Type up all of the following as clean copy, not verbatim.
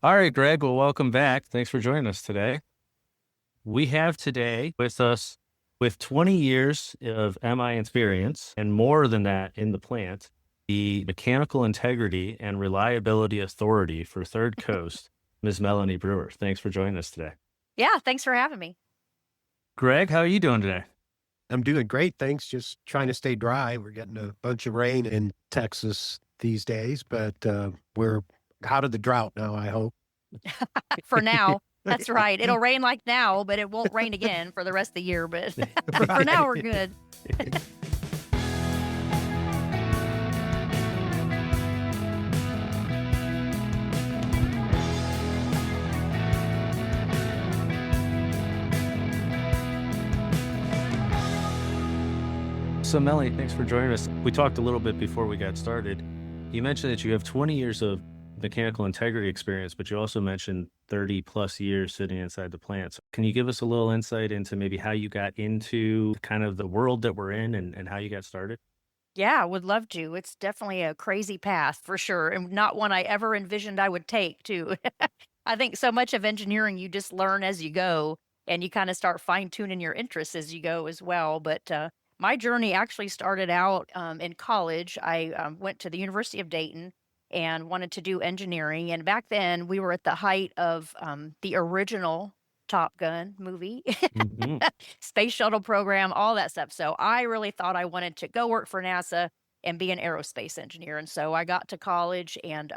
All right, Greg. Well, welcome back. Thanks for joining us today. We have today with us, with 20 years of MI experience and more than that in the plant, the Mechanical Integrity and Reliability Authority for Third Coast, Ms. Melanie Brewer. Thanks for joining us today. Yeah, thanks for having me. Greg, how are you doing today? I'm doing great, thanks. Just trying to stay dry. We're getting a bunch of rain in Texas these days, but we're out of the drought now, I hope. For now, that's right. It'll rain like now, but it won't rain again for the rest of the year. But for now, we're good. So, Melanie, thanks for joining us. We talked a little bit before we got started. You mentioned that you have 20 years of mechanical integrity experience, but you also mentioned 30 plus years sitting inside the plant. So can you give us a little insight into maybe how you got into kind of the world that we're in and how you got started? Yeah, would love to. It's definitely a crazy path for sure, and not one I ever envisioned I would take, too. I think so much of engineering you just learn as you go, and you kind of start fine tuning your interests as you go as well. But my journey actually started out in college. I went to the University of Dayton and wanted to do engineering. And back then, we were at the height of the original Top Gun movie, Mhm. space shuttle program, all that stuff. So I really thought I wanted to go work for NASA and be an aerospace engineer. And so I got to college and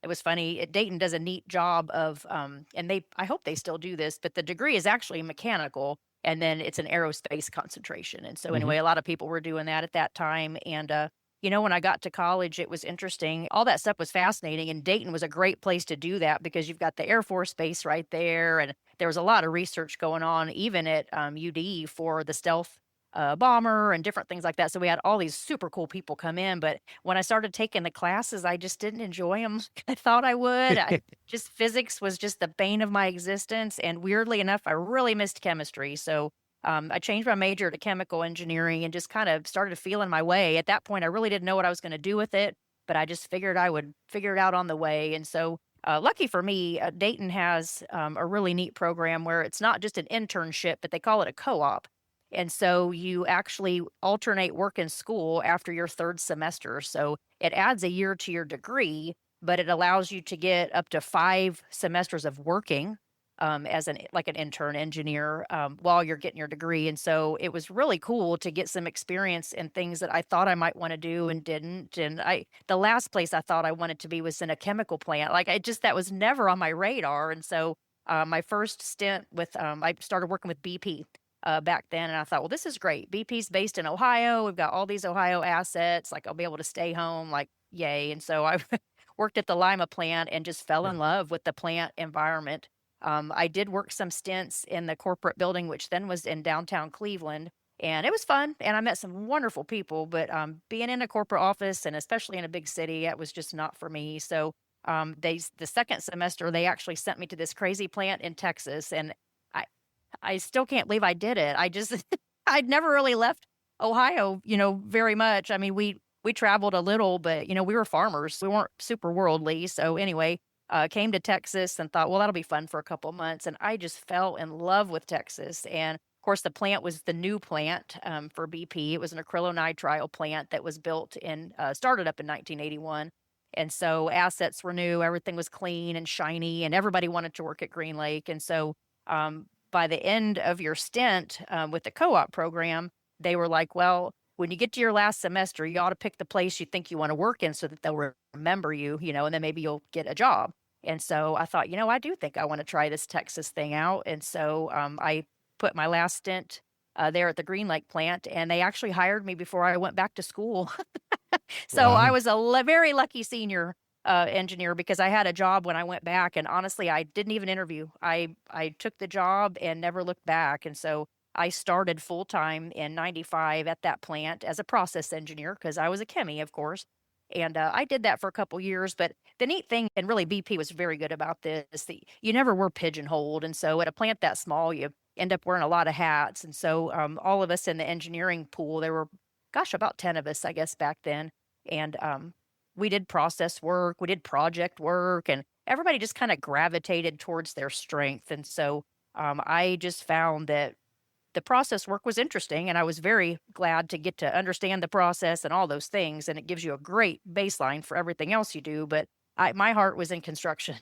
it was funny. Dayton does a neat job of, and I hope they still do this, but the degree is actually mechanical and then it's an aerospace concentration. And so Mhm. anyway, a lot of people were doing that at that time. And, when I got to college, it was interesting. All that stuff was fascinating. And Dayton was a great place to do that because you've got the Air Force Base right there. And there was a lot of research going on, even at UD for the stealth bomber and different things like that. So we had all these super cool people come in. But when I started taking the classes, I just didn't enjoy them. I thought I would. Just physics was just the bane of my existence. And weirdly enough, I really missed chemistry. So I changed my major to chemical engineering and just kind of started feeling my way. At that point, I really didn't know what I was going to do with it, but I just figured I would figure it out on the way. And so lucky for me, Dayton has a really neat program where it's not just an internship, but they call it a co-op. And so you actually alternate work and school after your third semester. So it adds a year to your degree, but it allows you to get up to 5 semesters of working as an intern engineer while you're getting your degree. And so it was really cool to get some experience in things that I thought I might want to do and didn't. And the last place I thought I wanted to be was in a chemical plant. That was never on my radar. And so my first stint with, I started working with BP. Back then, and I thought, well, this is great. BP's based in Ohio. We've got all these Ohio assets. Like, I'll be able to stay home. Like, yay! And so I worked at the Lima plant and just fell in love with the plant environment. I did work some stints in the corporate building, which then was in downtown Cleveland, and it was fun. And I met some wonderful people. But being in a corporate office and especially in a big city, that was just not for me. So the second semester they actually sent me to this crazy plant in Texas, and I I still can't believe I did it. I just I'd never really left Ohio, very much. I mean, we traveled a little, but we were farmers. We weren't super worldly. So anyway, came to Texas and thought, well, that'll be fun for a couple months. And I just fell in love with Texas. And of course, the plant was the new plant for BP. It was an acrylonitrile plant that was started up in 1981. And so assets were new, everything was clean and shiny, and everybody wanted to work at Green Lake. And so by the end of your stint with the co-op program, they were like, well, when you get to your last semester, you ought to pick the place you think you want to work in so that they'll remember you, and then maybe you'll get a job. And so I thought, I do think I want to try this Texas thing out. And so I put my last stint there at the Green Lake plant, and they actually hired me before I went back to school. So I Wow. was a very lucky senior engineer because I had a job when I went back, and honestly, I didn't even interview. I took the job and never looked back, and so I started full time in '95 at that plant as a process engineer because I was a chemie, of course. And I did that for a couple years. But the neat thing, and really BP was very good about this, that you never were pigeonholed. And so at a plant that small, you end up wearing a lot of hats. And so all of us in the engineering pool, there were, gosh, about 10 of us, I guess, back then. And we did process work, we did project work, and everybody just kind of gravitated towards their strength. And so I just found that the process work was interesting, and I was very glad to get to understand the process and all those things. And it gives you a great baseline for everything else you do. But my heart was in construction,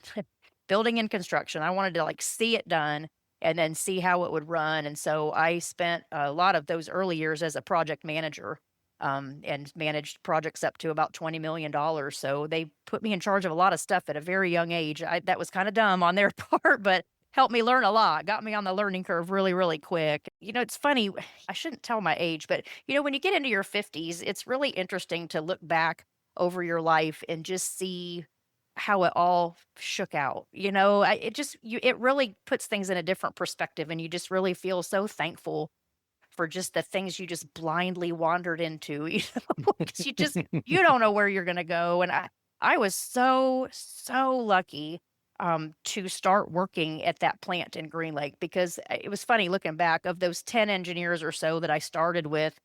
building and construction. I wanted to like see it done and then see how it would run. And so I spent a lot of those early years as a project manager, and managed projects up to about $20 million. So they put me in charge of a lot of stuff at a very young age. That was kind of dumb on their part, but helped me learn a lot, got me on the learning curve really, really quick. It's funny, I shouldn't tell my age, but when you get into your 50s, it's really interesting to look back over your life and just see how it all shook out. It really puts things in a different perspective, and you just really feel so thankful for just the things you just blindly wandered into, 'cause you don't know where you're gonna go. And I was so, so lucky to start working at that plant in Green Lake, because it was funny looking back. Of those 10 engineers or so that I started with,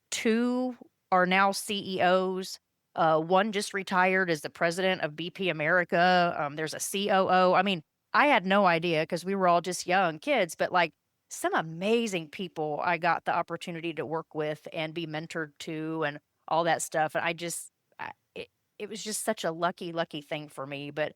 2 are now CEOs. One just retired as the president of BP America. There's a COO. I mean, I had no idea because we were all just young kids, but like some amazing people I got the opportunity to work with and be mentored to and all that stuff. And it was just such a lucky, lucky thing for me. But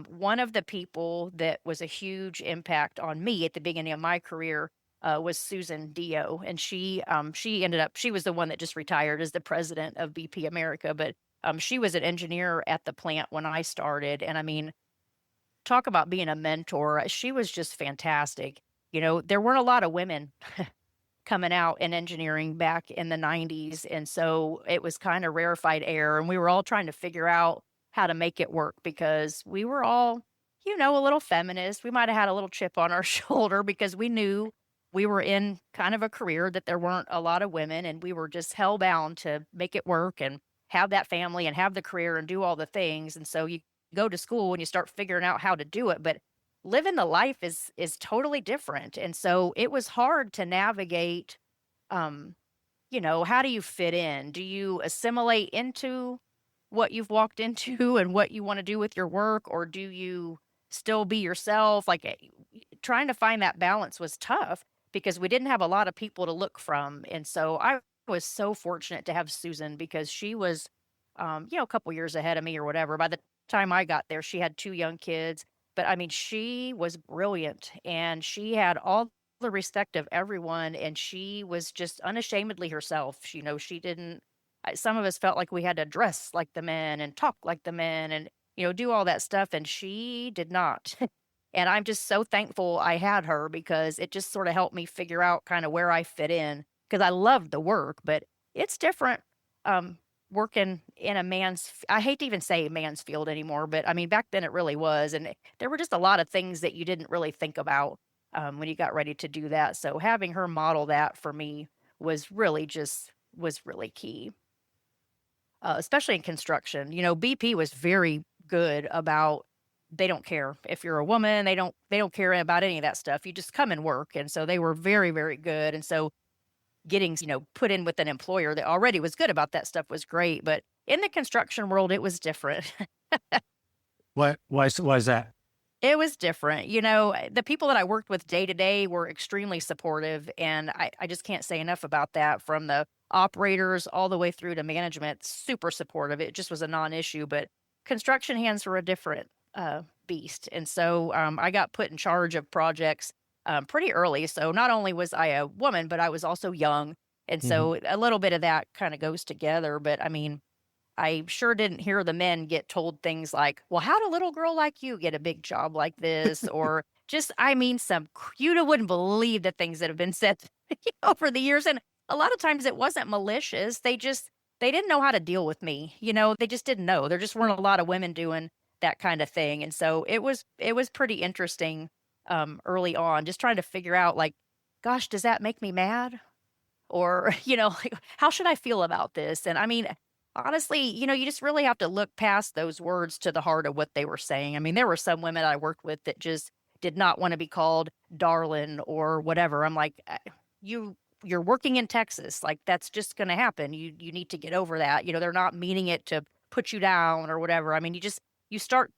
one of the people that was a huge impact on me at the beginning of my career was Susan Dio, and she was the one that just retired as the president of BP America, but she was an engineer at the plant when I started, and I mean, talk about being a mentor. She was just fantastic. There weren't a lot of women coming out in engineering back in the 90s, and so it was kind of rarefied air, and we were all trying to figure out how to make it work because we were all, a little feminist. We might have had a little chip on our shoulder because we knew we were in kind of a career that there weren't a lot of women, and we were just hell-bound to make it work and have that family and have the career and do all the things. And so you go to school and you start figuring out how to do it, but living the life is totally different. And so it was hard to navigate, how do you fit in? Do you assimilate into what you've walked into and what you want to do with your work, or do you still be yourself? Trying to find that balance was tough because we didn't have a lot of people to look from. And so I was so fortunate to have Susan because she was, a couple years ahead of me or whatever. By the time I got there, she had 2 young kids, but I mean, she was brilliant and she had all the respect of everyone. And she was just unashamedly herself. She didn't, some of us felt like we had to dress like the men and talk like the men and, do all that stuff. And she did not. And I'm just so thankful I had her because it just sort of helped me figure out kind of where I fit in, because I loved the work, but it's different working in I hate to even say man's field anymore, but I mean, back then it really was. And there were just a lot of things that you didn't really think about when you got ready to do that. So having her model that for me was really key, especially in construction. BP was very good about, they don't care if you're a woman. They don't care about any of that stuff. You just come and work. And so they were very, very good. And so getting, put in with an employer that already was good about that stuff was great. But in the construction world, it was different. Why is that? It was different. The people that I worked with day to day were extremely supportive. And I just can't say enough about that, from the operators all the way through to management, super supportive. It just was a non-issue. But construction hands were a different beast. And so I got put in charge of projects pretty early. So not only was I a woman, but I was also young. And so a little bit of that kind of goes together. But I mean, I sure didn't hear the men get told things like, well, how'd a little girl like you get a big job like this? Or just, I mean, you wouldn't believe the things that have been said over the years. And a lot of times it wasn't malicious. They didn't know how to deal with me. They just didn't know. There just weren't a lot of women doing that kind of thing. And so it was pretty interesting early on, just trying to figure out like, gosh, does that make me mad? Or, like, how should I feel about this? And I mean, honestly, you just really have to look past those words to the heart of what they were saying. I mean, there were some women I worked with that just did not want to be called darling or whatever. I'm like, you're working in Texas. Like, that's just going to happen. You need to get over that. They're not meaning it to put you down or whatever. I mean, you start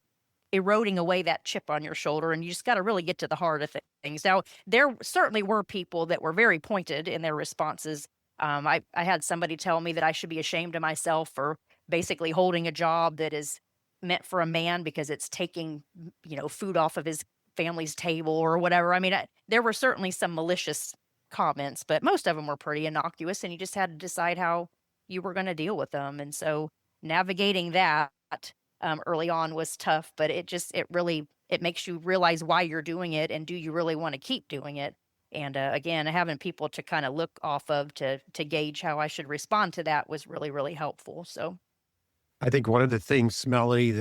eroding away that chip on your shoulder. And you just got to really get to the heart of things. Now, there certainly were people that were very pointed in their responses. I had somebody tell me that I should be ashamed of myself for basically holding a job that is meant for a man because it's taking, food off of his family's table or whatever. I mean, there were certainly some malicious comments, but most of them were pretty innocuous, and you just had to decide how you were going to deal with them. And so navigating that early on was tough, but it makes you realize why you're doing it, and do you really want to keep doing it? And again, having people to kind of look off of to gauge how I should respond to that was really, really helpful. So I think one of the things, Melanie,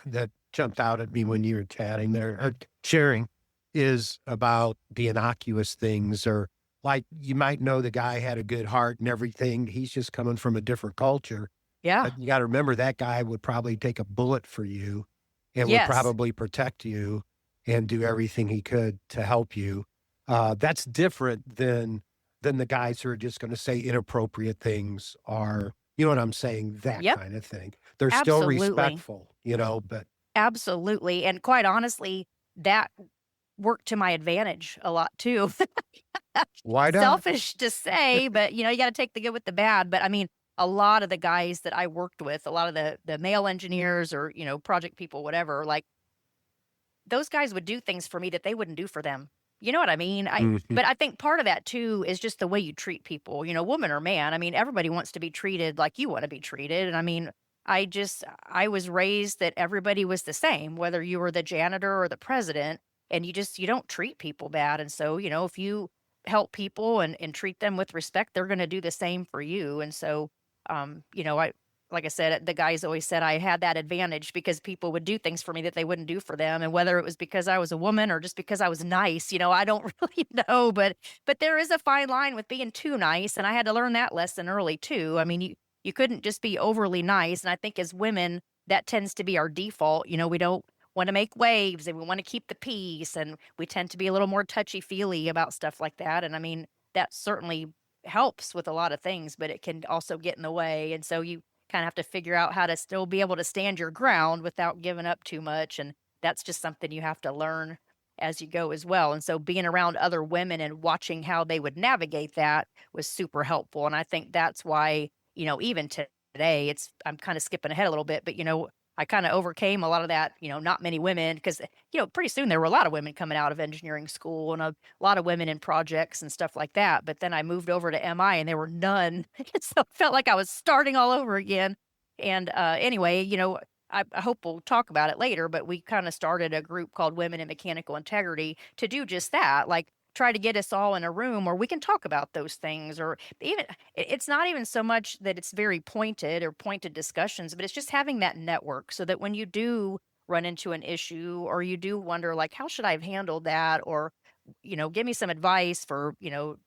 that jumped out at me when you were chatting there, or sharing, is about the innocuous things, or like you might know the guy had a good heart and everything. He's just coming from a different culture. yeah, But you got to remember that guy would probably take a bullet for you and would yes, probably protect you and do everything he could to help you. That's different than the guys who are just going to say inappropriate things, or, you know what I'm saying? That yep, kind of thing. They're still absolutely, respectful, but absolutely, and quite honestly, that worked to my advantage a lot too. why not? Selfish to say, but you got to take the good with the bad. But I mean, a lot of the guys that I worked with, a lot of the male engineers or, project people, whatever, like those guys would do things for me that they wouldn't do for them. You know what I mean? Mhm. But I think part of that too is just the way you treat people, woman or man. I mean, everybody wants to be treated like you want to be treated. And I mean, I was raised that everybody was the same, whether you were the janitor or the president, and you don't treat people bad. And so, if you help people and treat them with respect, they're going to do the same for you. And so, like I said, the guys always said I had that advantage because people would do things for me that they wouldn't do for them. And whether it was because I was a woman or just because I was nice, I don't really know, but there is a fine line with being too nice. And I had to learn that lesson early too. I mean, you couldn't just be overly nice. And I think as women, that tends to be our default. We don't want to make waves, and we want to keep the peace, and we tend to be a little more touchy-feely about stuff like that. And I mean, that certainly helps with a lot of things, but it can also get in the way. And so you kind of have to figure out how to still be able to stand your ground without giving up too much. And that's just something you have to learn as you go as well. And so being around other women and watching how they would navigate that was super helpful. And I think that's why, even today, I'm kind of skipping ahead a little bit, but I kind of overcame a lot of that, not many women, because, pretty soon there were a lot of women coming out of engineering school, and a lot of women in projects and stuff like that. But then I moved over to MI and there were none. So it felt like I was starting all over again. And anyway, I hope we'll talk about it later, but we kind of started a group called Women in Mechanical Integrity to do just that. Like, try to get us all in a room where we can talk about those things. Or even, it's not even so much that it's very pointed or pointed discussions, but it's just having that network so that when you do run into an issue, or you do wonder, like, how should I have handled that? Or, give me some advice for,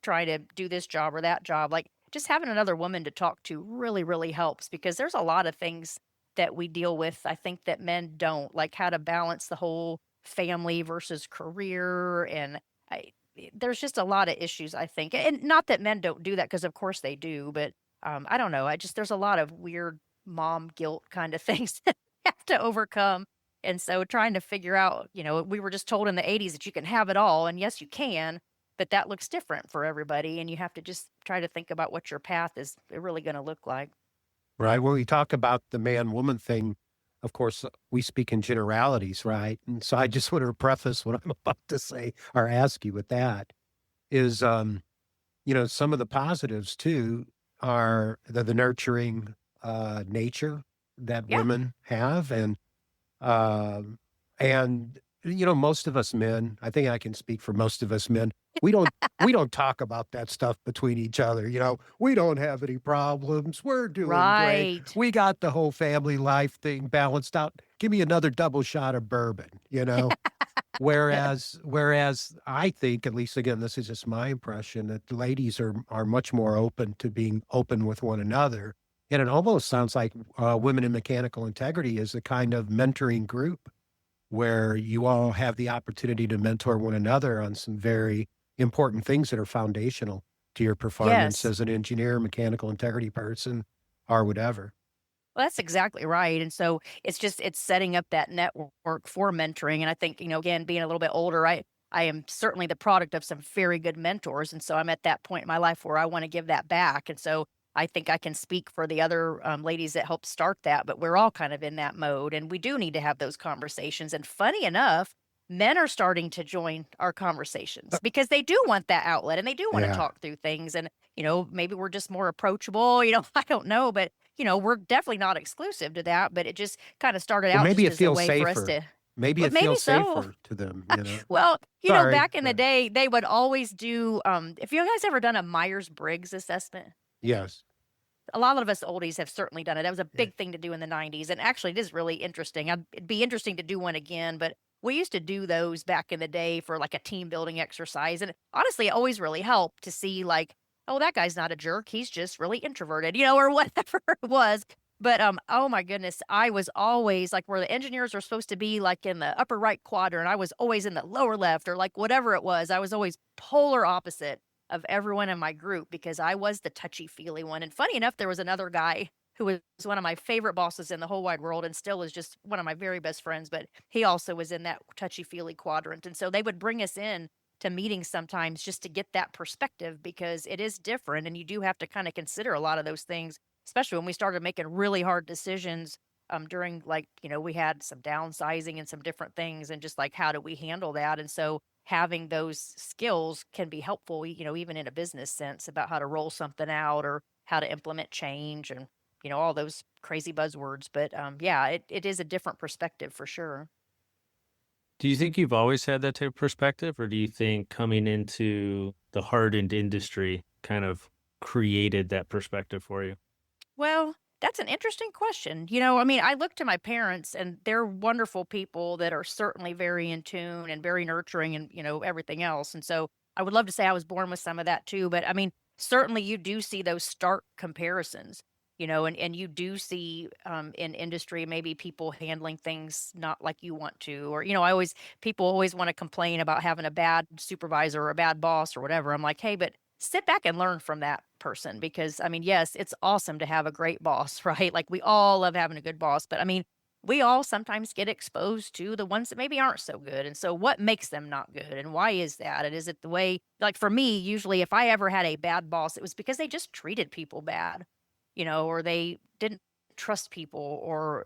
trying to do this job or that job. Like, just having another woman to talk to really, really helps, because there's a lot of things that we deal with, I think, that men don't, like how to balance the whole family versus career. And there's just a lot of issues, I think. And not that men don't do that, because of course they do, but I don't know. There's a lot of weird mom guilt kind of things that we have to overcome. And so trying to figure out, we were just told in the 80s that you can have it all. And yes, you can, but that looks different for everybody. And you have to just try to think about what your path is really going to look like. Right. When we talk about the man-woman thing, of course, we speak in generalities, right? And so I just want to preface what I'm about to say or ask you with that is, some of the positives too are the nurturing nature that Yeah. women have. Um, and, most of us men, I think I can speak for most of us men, we don't talk about that stuff between each other. We don't have any problems. We're doing great. Right. We got the whole family life thing balanced out. Give me another double shot of bourbon. Whereas I think, at least again, this is just my impression, that the ladies are much more open to being open with one another. And it almost sounds like Women in Mechanical Integrity is a kind of mentoring group where you all have the opportunity to mentor one another on some very important things that are foundational to your performance Yes. as an engineer, mechanical integrity person, or whatever. Well, that's exactly right. And so it's setting up that network for mentoring. And I think, again, being a little bit older, I am certainly the product of some very good mentors. And so I'm at that point in my life where I want to give that back. And so I think I can speak for the other ladies that helped start that, but we're all kind of in that mode. And we do need to have those conversations. And funny enough, men are starting to join our conversations because they do want that outlet and they do want to Yeah. talk through things. And, maybe we're just more approachable, I don't know, but we're definitely not exclusive to that, but it just kind of started Well, out maybe just it as a feels way for us safer. to, Maybe well, it maybe feels so. safer to them. Well, Sorry. back in the day, they would always do, if you guys ever done a Myers-Briggs assessment, Yes. a lot of us oldies have certainly done it. That was a Yeah. big thing to do in the 90s. And actually, it is really interesting. It'd be interesting to do one again, but we used to do those back in the day for like a team building exercise. And honestly, it always really helped to see, like, oh, that guy's not a jerk. He's just really introverted, or whatever it was. But oh my goodness, I was always like where the engineers were supposed to be, like in the upper right quadrant. I was always in the lower left, or like whatever it was. I was always polar opposite of everyone in my group because I was the touchy-feely one. And funny enough, there was another guy who was one of my favorite bosses in the whole wide world and still is just one of my very best friends, but he also was in that touchy-feely quadrant. And so they would bring us in to meetings sometimes just to get that perspective because it is different and you do have to kind of consider a lot of those things, especially when we started making really hard decisions during, like, we had some downsizing and some different things and just like how do we handle that. And so having those skills can be helpful, even in a business sense about how to roll something out or how to implement change and, all those crazy buzzwords. But yeah, it is a different perspective for sure. Do you think you've always had that type of perspective, or do you think coming into the hardened industry kind of created that perspective for you? Well, that's an interesting question. I look to my parents and they're wonderful people that are certainly very in tune and very nurturing and, everything else. And so I would love to say I was born with some of that too. But certainly you do see those stark comparisons, and you do see in industry, maybe people handling things not like you want to, or, people always want to complain about having a bad supervisor or a bad boss or whatever. I'm like, hey, but sit back and learn from that person because yes, it's awesome to have a great boss, right? Like we all love having a good boss, but we all sometimes get exposed to the ones that maybe aren't so good. And so what makes them not good and why is that? And is it the way, like for me, usually if I ever had a bad boss, it was because they just treated people bad, or they didn't trust people or,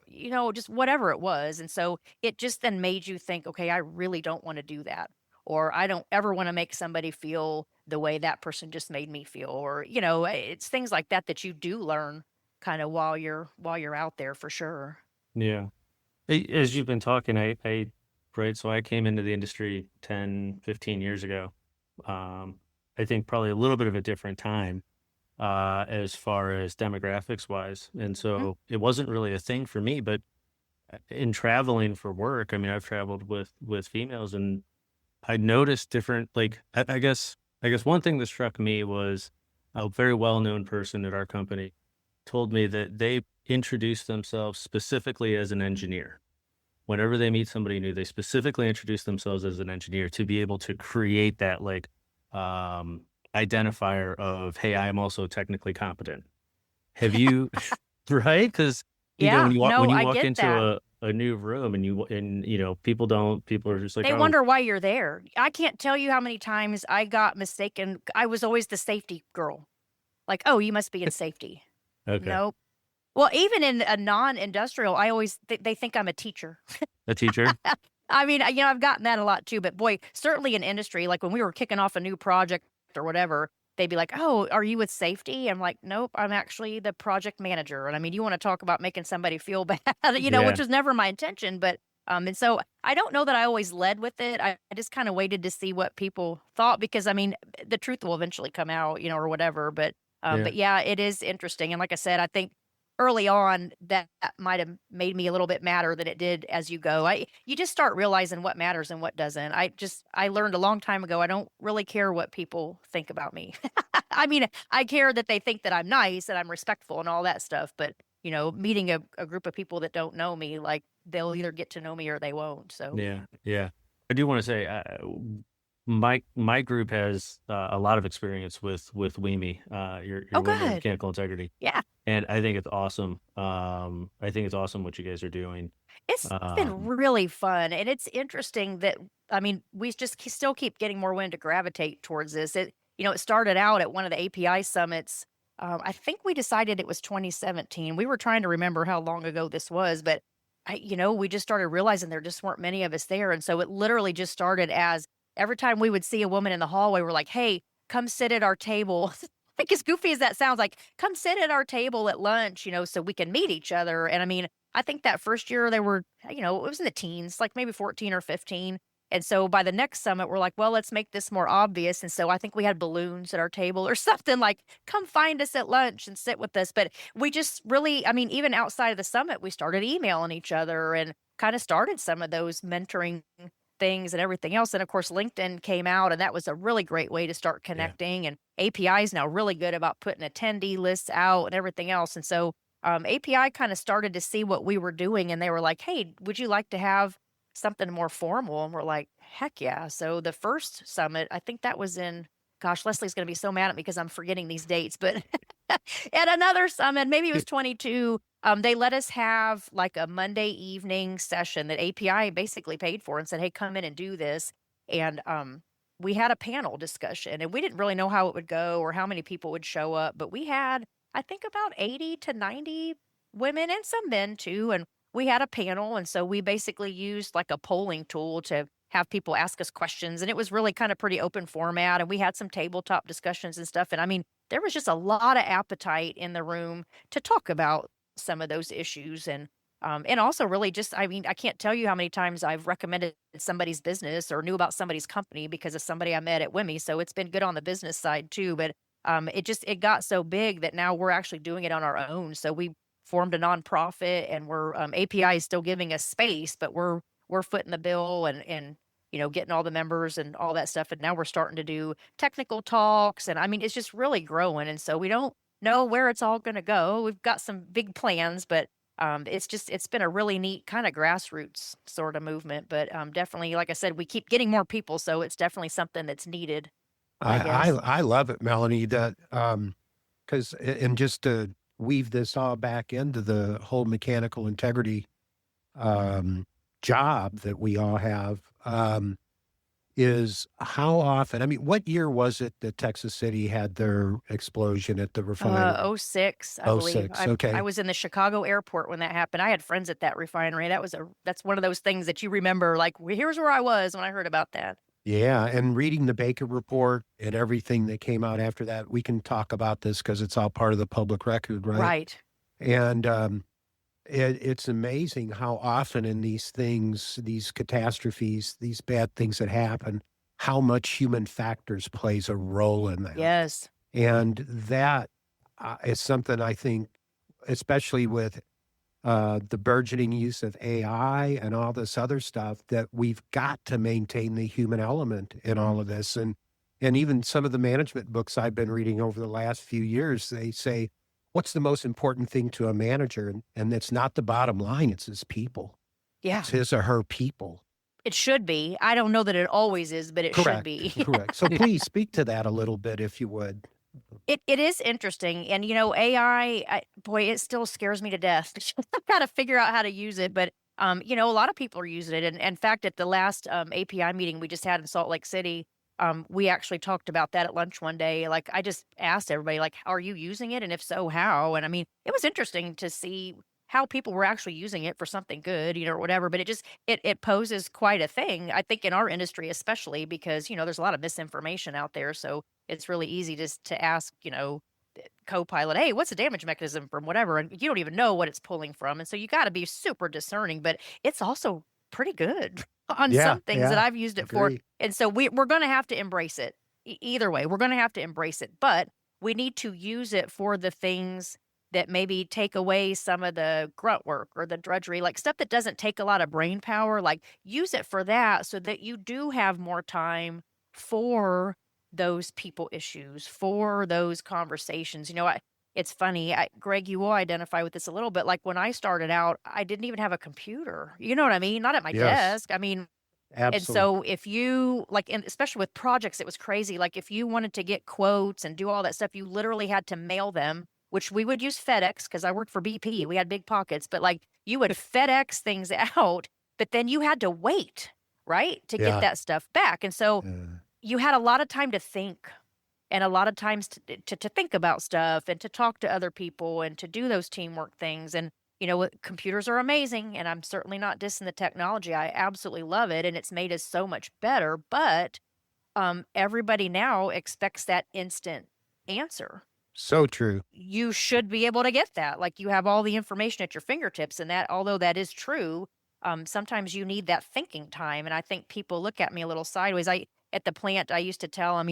just whatever it was. And so it just then made you think, okay, I really don't want to do that. Or I don't ever want to make somebody feel the way that person just made me feel. Or, it's things like that that you do learn kind of while you're out there for sure. Yeah. As you've been talking, right, so I came into the industry 10, 15 years ago. I think probably a little bit of a different time as far as demographics wise. And so it wasn't really a thing for me, but in traveling for work, I've traveled with females and I noticed different, like, I guess one thing that struck me was a very well-known person at our company told me that they introduced themselves specifically as an engineer. Whenever they meet somebody new, they specifically introduce themselves as an engineer to be able to create that identifier of, hey, I am also technically competent. Have you, right? Because Yeah, when you no, I walk get into that. a new room and people are just like, They oh, wonder why you're there. I can't tell you how many times I got mistaken. I was always the safety girl. Like, oh, you must be in safety. okay, Nope. Well, even in a non-industrial, I always they think I'm a teacher. a teacher. I've gotten that a lot too, but boy, certainly in industry, like when we were kicking off a new project or whatever, they'd be like, "Oh, are you with safety?" I'm like, "Nope, I'm actually the project manager." And you want to talk about making somebody feel bad, Yeah, which was never my intention, but and so I don't know that I always led with it. I just kind of waited to see what people thought because the truth will eventually come out, or whatever, yeah, but yeah, it is interesting. And like I said, I think early on that might have made me a little bit madder than it did as you go. You just start realizing what matters and what doesn't. I learned a long time ago I don't really care what people think about me. I care that they think that I'm nice and I'm respectful and all that stuff, but meeting a group of people that don't know me, like they'll either get to know me or they won't. So yeah. I do want to say, my group has a lot of experience with WIMI, your oh Women in good. Mechanical Integrity, Yeah. And I think it's awesome. I think it's awesome what you guys are doing. It's been Um, really fun, and it's interesting that I mean, we just still keep getting more women to gravitate towards this. It started out at one of the API summits. I think we decided it was 2017. We were trying to remember how long ago this was, but we just started realizing there just weren't many of us there, and so it literally just started as every time we would see a woman in the hallway, we're like, "Hey, come sit at our table." Like as goofy as that sounds, like come sit at our table at lunch, so we can meet each other. And I mean, I think that first year they were, it was in the teens, like maybe 14 or 15. And so by the next summit, we're like, well, let's make this more obvious. And so I think we had balloons at our table or something like, come find us at lunch and sit with us. But we just really, I mean, even outside of the summit, we started emailing each other and kind of started some of those mentoring things and everything else. And of course, LinkedIn came out, and that was a really great way to start yeah. connecting. And API is now really good about putting attendee lists out and everything else. And so API kind of started to see what we were doing, and they were like, "Hey, would you like to have something more formal?" And we're like, "Heck yeah!" So the first summit, I think that was in, gosh, Leslie's going to be so mad at me because I'm forgetting these dates, but at another summit, maybe it was 22. They let us have like a Monday evening session that API basically paid for and said, "Hey, come in and do this." And we had a panel discussion, and we didn't really know how it would go or how many people would show up, but we had, I think, about 80 to 90 women and some men too. And we had a panel. And so we basically used like a polling tool to have people ask us questions. And it was really kind of pretty open format. And we had some tabletop discussions and stuff. And I mean, there was just a lot of appetite in the room to talk about some of those issues. And also really just, I mean, I can't tell you how many times I've recommended somebody's business or knew about somebody's company because of somebody I met at WIMI. So it's been good on the business side too. But it got so big that now we're actually doing it on our own. So we formed a nonprofit, and we're API is still giving us space, but we're footing the bill and getting all the members and all that stuff. And now we're starting to do technical talks, and I mean it's just really growing. And so we don't know where it's all going to go. We've got some big plans, but it's been a really neat kind of grassroots sort of movement. But definitely, like I said, we keep getting more people, so it's definitely something that's needed, I I guess. I love it, Melanie, that because and just to weave this all back into the whole mechanical integrity um, job that we all have, is how often, I mean, what year was it that Texas City had their explosion at the refinery? '06, I Oh believe. six. I Okay. was in the Chicago airport when that happened. I had friends at that refinery. That's one of those things that you remember, like, "Well, here's where I was when I heard about that." Yeah, and reading the Baker report and everything that came out after that, we can talk about this because it's all part of the public record, right? Right. And it's amazing how often in these things, these catastrophes, these bad things that happen, how much human factors plays a role in that. Yes. And that is something I think, especially with the burgeoning use of AI and all this other stuff, that we've got to maintain the human element in all of this. And even some of the management books I've been reading over the last few years, they say, what's the most important thing to a manager? And it's not the bottom line, it's his people. Yeah. It's his or her people. It should be. I don't know that it always is, but it should Correct. be. Correct. So please speak to that a little bit if you would. It is interesting, and, AI, boy, it still scares me to death. I've gotta figure out how to use it, but, a lot of people are using it, and in fact, at the last, API meeting we just had in Salt Lake City, we actually talked about that at lunch one day. Like, I just asked everybody, like, "Are you using it, and if so, how?" And I mean, it was interesting to see how people were actually using it for something good, or whatever, but it poses quite a thing, I think, in our industry especially because, there's a lot of misinformation out there, so it's really easy to ask, Copilot, "Hey, what's the damage mechanism from whatever?" And you don't even know what it's pulling from, and so you gotta be super discerning, but it's also pretty good on Yeah. some things that Yeah. I've used it for, Agree. and so we're gonna have to embrace it. Either way, we're gonna have to embrace it, but we need to use it for the things that maybe take away some of the grunt work or the drudgery, like stuff that doesn't take a lot of brain power, like, use it for that so that you do have more time for those people issues, for those conversations. It's funny, Greg, you will identify with this a little bit. Like when I started out, I didn't even have a computer. You know what I mean? Not at my Yes. desk. I mean, and Absolutely. so if you like, and especially with projects, it was crazy. Like if you wanted to get quotes and do all that stuff, you literally had to mail them which we would use FedEx because I worked for BP. We had big pockets, but like you would FedEx things out, but then you had to wait, right, to get Yeah. that stuff back. And so Yeah. you had a lot of time to think and a lot of times to think about stuff and to talk to other people and to do those teamwork things. And, computers are amazing. And I'm certainly not dissing the technology. I absolutely love it. And it's made us so much better. But everybody now expects that instant answer. So true. You should be able to get that. Like you have all the information at your fingertips. And that, although that is true, sometimes you need that thinking time. And I think people look at me a little sideways. At the plant, I used to tell them,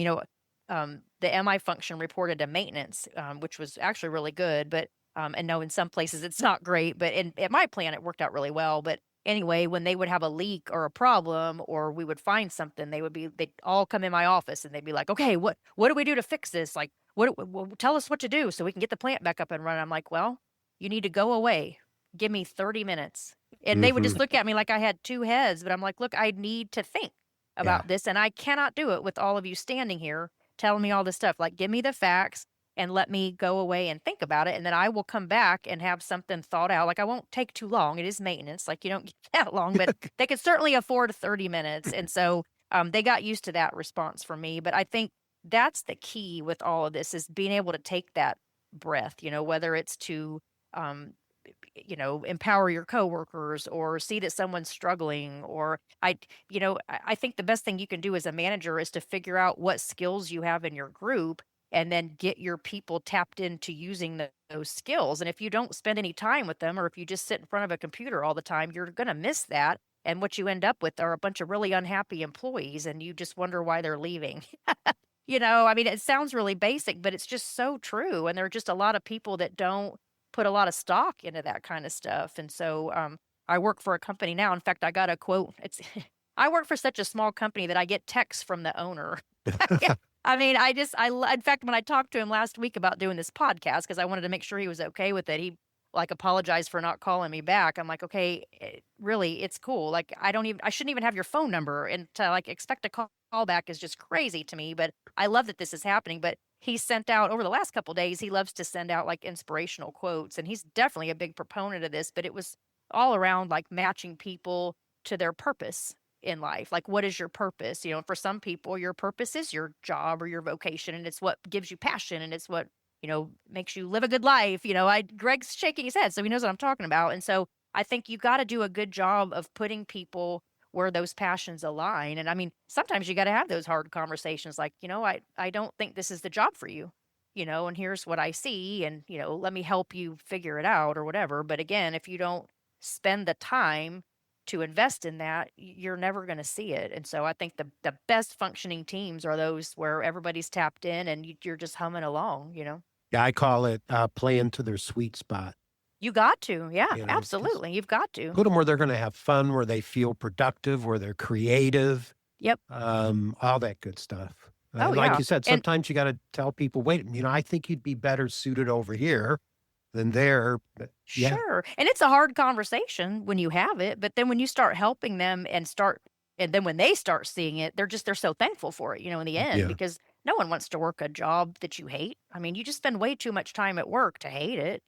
the MI function reported to maintenance, which was actually really good. But and no, in some places it's not great. But at my plant, it worked out really well. But anyway, when they would have a leak or a problem, or we would find something, they'd all come in my office and they'd be like, "Okay, what do we do to fix this? Like, tell us what to do so we can get the plant back up and running." I'm like, "Well, you need to go away. Give me 30 minutes." And they would just look at me like I had two heads. But I'm like, "Look, I need to think about this, and I cannot do it with all of you standing here telling me all this stuff. Like, give me the facts and let me go away and think about it. And then I will come back and have something thought out. Like, I won't take too long. It is maintenance. Like, you don't get that long, but they could certainly afford 30 minutes. And so they got used to that response from me. But I think that's the key with all of this is being able to take that breath, whether it's to, empower your coworkers or see that someone's struggling or I think the best thing you can do as a manager is to figure out what skills you have in your group and then get your people tapped into using those skills. And if you don't spend any time with them, or if you just sit in front of a computer all the time, you're going to miss that. And what you end up with are a bunch of really unhappy employees, and you just wonder why they're leaving. It sounds really basic, but it's just so true. And there are just a lot of people that don't put a lot of stock into that kind of stuff. And so I work for a company now. In fact, I got a quote. I work for such a small company that I get texts from the owner. In fact, when I talked to him last week about doing this podcast, because I wanted to make sure he was okay with it, he apologized for not calling me back. I'm like, okay, really, it's cool. Like, I shouldn't even have your phone number, and to expect a call back is just crazy to me. But I love that this is happening. But he sent out over the last couple of days, he loves to send out inspirational quotes, and he's definitely a big proponent of this, but it was all around matching people to their purpose in life. Like, what is your purpose? For some people, your purpose is your job or your vocation, and it's what gives you passion, and it's what, makes you live a good life. Greg's shaking his head, so he knows what I'm talking about. And so I think you got to do a good job of putting people where those passions align. And sometimes you got to have those hard conversations like, I don't think this is the job for you, and here's what I see, and, let me help you figure it out or whatever. But again, if you don't spend the time to invest in that, you're never going to see it. And so I think the best functioning teams are those where everybody's tapped in and you're just humming along, Yeah, I call it playing to their sweet spot. You got to. Yeah, absolutely. You've got to. Put them where they're going to have fun, where they feel productive, where they're creative. Yep. All that good stuff. Yeah. You said, sometimes you got to tell people, wait, I think you'd be better suited over here than there. But, yeah. Sure. And it's a hard conversation when you have it, but then when you start helping them and then when they start seeing it, they're so thankful for it, in the end, because no one wants to work a job that you hate. You just spend way too much time at work to hate it,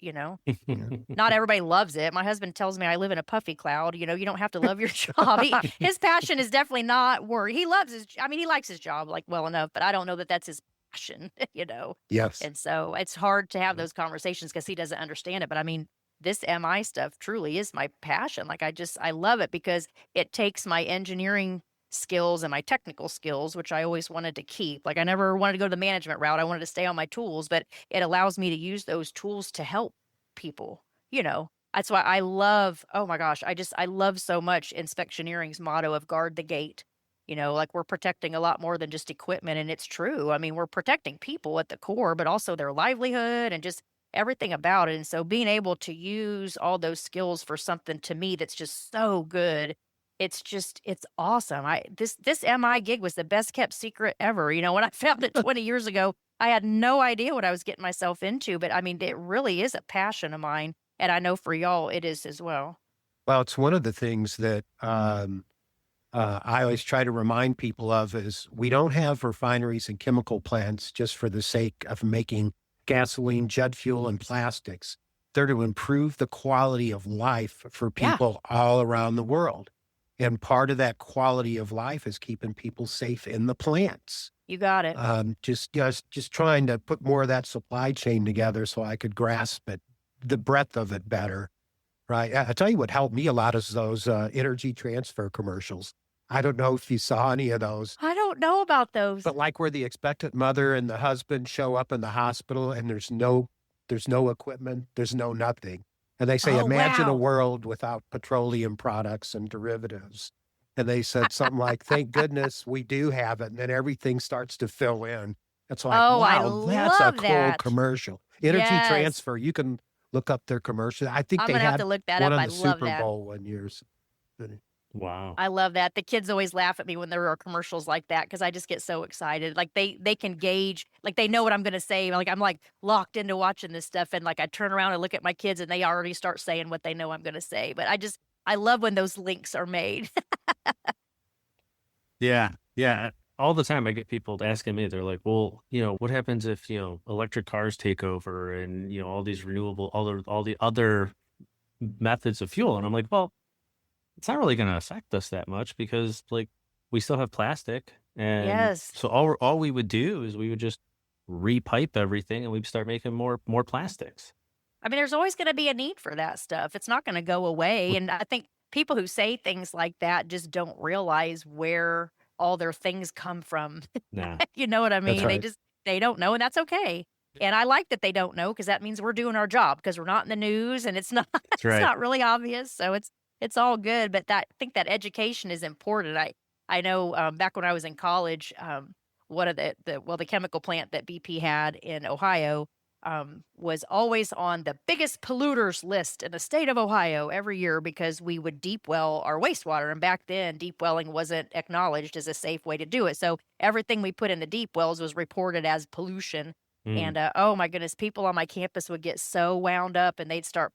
Not everybody loves it. My husband tells me I live in a puffy cloud. You don't have to love your job. His passion is definitely not work. He loves he likes his job well enough, but I don't know that that's his passion, Yes. And so it's hard to have those conversations because he doesn't understand it. But this MI stuff truly is my passion. I love it because it takes my engineering skills and my technical skills, which I always wanted to keep. I never wanted to go the management route. I wanted to stay on my tools, but it allows me to use those tools to help people, That's why I love, oh my gosh, I love so much Inspectioneering's motto of guard the gate. We're protecting a lot more than just equipment. And it's true. We're protecting people at the core, but also their livelihood and just everything about it. And so being able to use all those skills for something to me that's just so good, it's awesome. This MI gig was the best kept secret ever. When I found it 20 years ago, I had no idea what I was getting myself into, but it really is a passion of mine. And I know for y'all, it is as well. Well, it's one of the things that I always try to remind people of is we don't have refineries and chemical plants just for the sake of making gasoline, jet fuel, and plastics. They're to improve the quality of life for Yeah, people all around the world. And part of that quality of life is keeping people safe in the plants. you got it. Just trying to put more of that supply chain together so I could grasp it, the breadth of it better. Right. I tell you what helped me a lot is those energy transfer commercials. I don't know if you saw any of those, I don't know about those. but like where the expectant mother and the husband show up in the hospital and there's no equipment, there's no nothing. And they say, Oh, imagine a wow. world without petroleum products and derivatives. And they said something like, thank goodness we do have it. And then everything starts to fill in. It's like, Oh, I wow, that's a love cool that. commercial. Energy Yes. transfer. You can look up their commercial. I think I'm they going to have had to look that one up. on I the love Super that. Bowl one year. Wow. I love that. The kids always laugh at me when there are commercials like that because I just get so excited. Like they can gauge, like they know what I'm going to say. Like I'm like locked into watching this stuff, and like I turn around and look at my kids, and they already start saying what they know I'm going to say. But I love when those links are made. Yeah. Yeah. All the time I get people asking me, they're like, well, what happens if, electric cars take over and, all these renewable, all the other methods of fuel. And I'm like, well, it's not really going to affect us that much because like we still have plastic. And Yes. so all we would do is we would just repipe everything and we'd start making more plastics. I mean, there's always going to be a need for that stuff. It's not going to go away. And I think people who say things like that just don't realize where all their things come from. Nah, You know what I That's mean? right. They don't know, and that's okay. And I like that they don't know because that means we're doing our job because we're not in the news and it's not that's it's right. not really obvious. So it's all good. But I think that education is important. I know back when I was in college, one of the chemical plant that BP had in Ohio was always on the biggest polluters list in the state of Ohio every year because we would deep well our wastewater. And back then, deep welling wasn't acknowledged as a safe way to do it. So everything we put in the deep wells was reported as pollution. Mm. And oh my goodness, people on my campus would get so wound up and they'd start,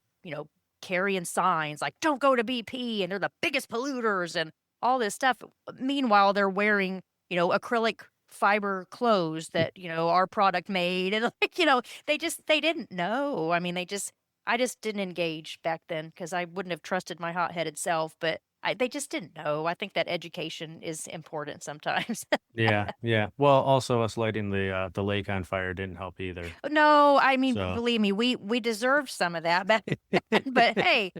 carrying signs like, don't go to BP and they're the biggest polluters and all this stuff. Meanwhile, they're wearing, acrylic fiber clothes that, our product made. And like, they didn't know. I mean, I just didn't engage back then because I wouldn't have trusted my hot-headed self, but they just didn't know. I think that education is important sometimes. Yeah. Yeah. Well, also us lighting the lake on fire didn't help either. No, I mean, So believe me, we deserved some of that, but but hey,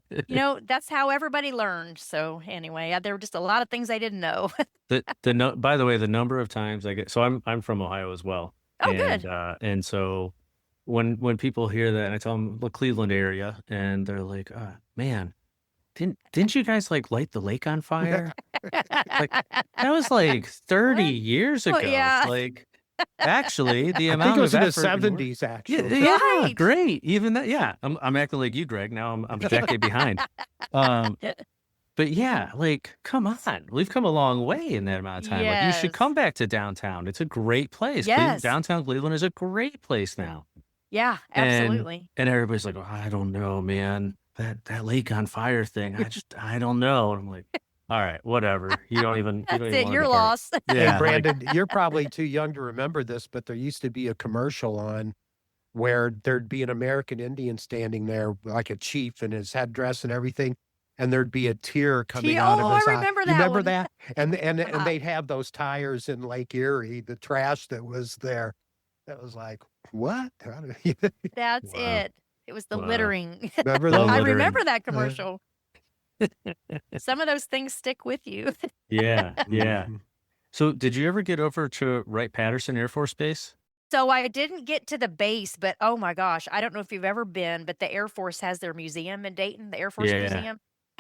that's how everybody learned. So anyway, there were just a lot of things I didn't know. by the way, the number of times I get, so I'm from Ohio as well. Oh, good. And so when people hear that and I tell them the Cleveland area and they're like, man, didn't you guys like light the lake on fire? Like that was like 30 What? years Oh, ago. yeah. Like actually the I think amount it was of in the effort and work- 70s, Yeah, actually. yeah, Right. great. Even that, yeah. I'm acting like you, Greg. Now I'm a decade behind. But yeah, like come on, we've come a long way in that amount of time. Like you should Yes. come back to downtown. It's a great place. Yes. Downtown Cleveland is a great place now. Yeah, And absolutely. and everybody's like, oh, I don't know, man. That lake on fire thing. I don't know. And I'm like, all right, whatever. You don't even That's it. wanna You're be part of- lost. Hey, Yeah, like, Brandon, you're probably too young to remember this, but there used to be a commercial on where there'd be an American Indian standing there like a chief in his headdress and everything, and there'd be a tear coming out Oh, of his I eye. remember You that remember one. that? And they'd have those tires in Lake Erie, the trash that was there. That was like, what? How do That's Wow. it. It was the Wow. littering. remember The that? I littering. remember that commercial. Some of those things stick with you. Yeah, yeah. Mhm. So did you ever get over to Wright-Patterson Air Force Base? So I didn't get to the base, but oh my gosh, I don't know if you've ever been, but the Air Force has their museum in Dayton, the Air Force Yeah. Museum.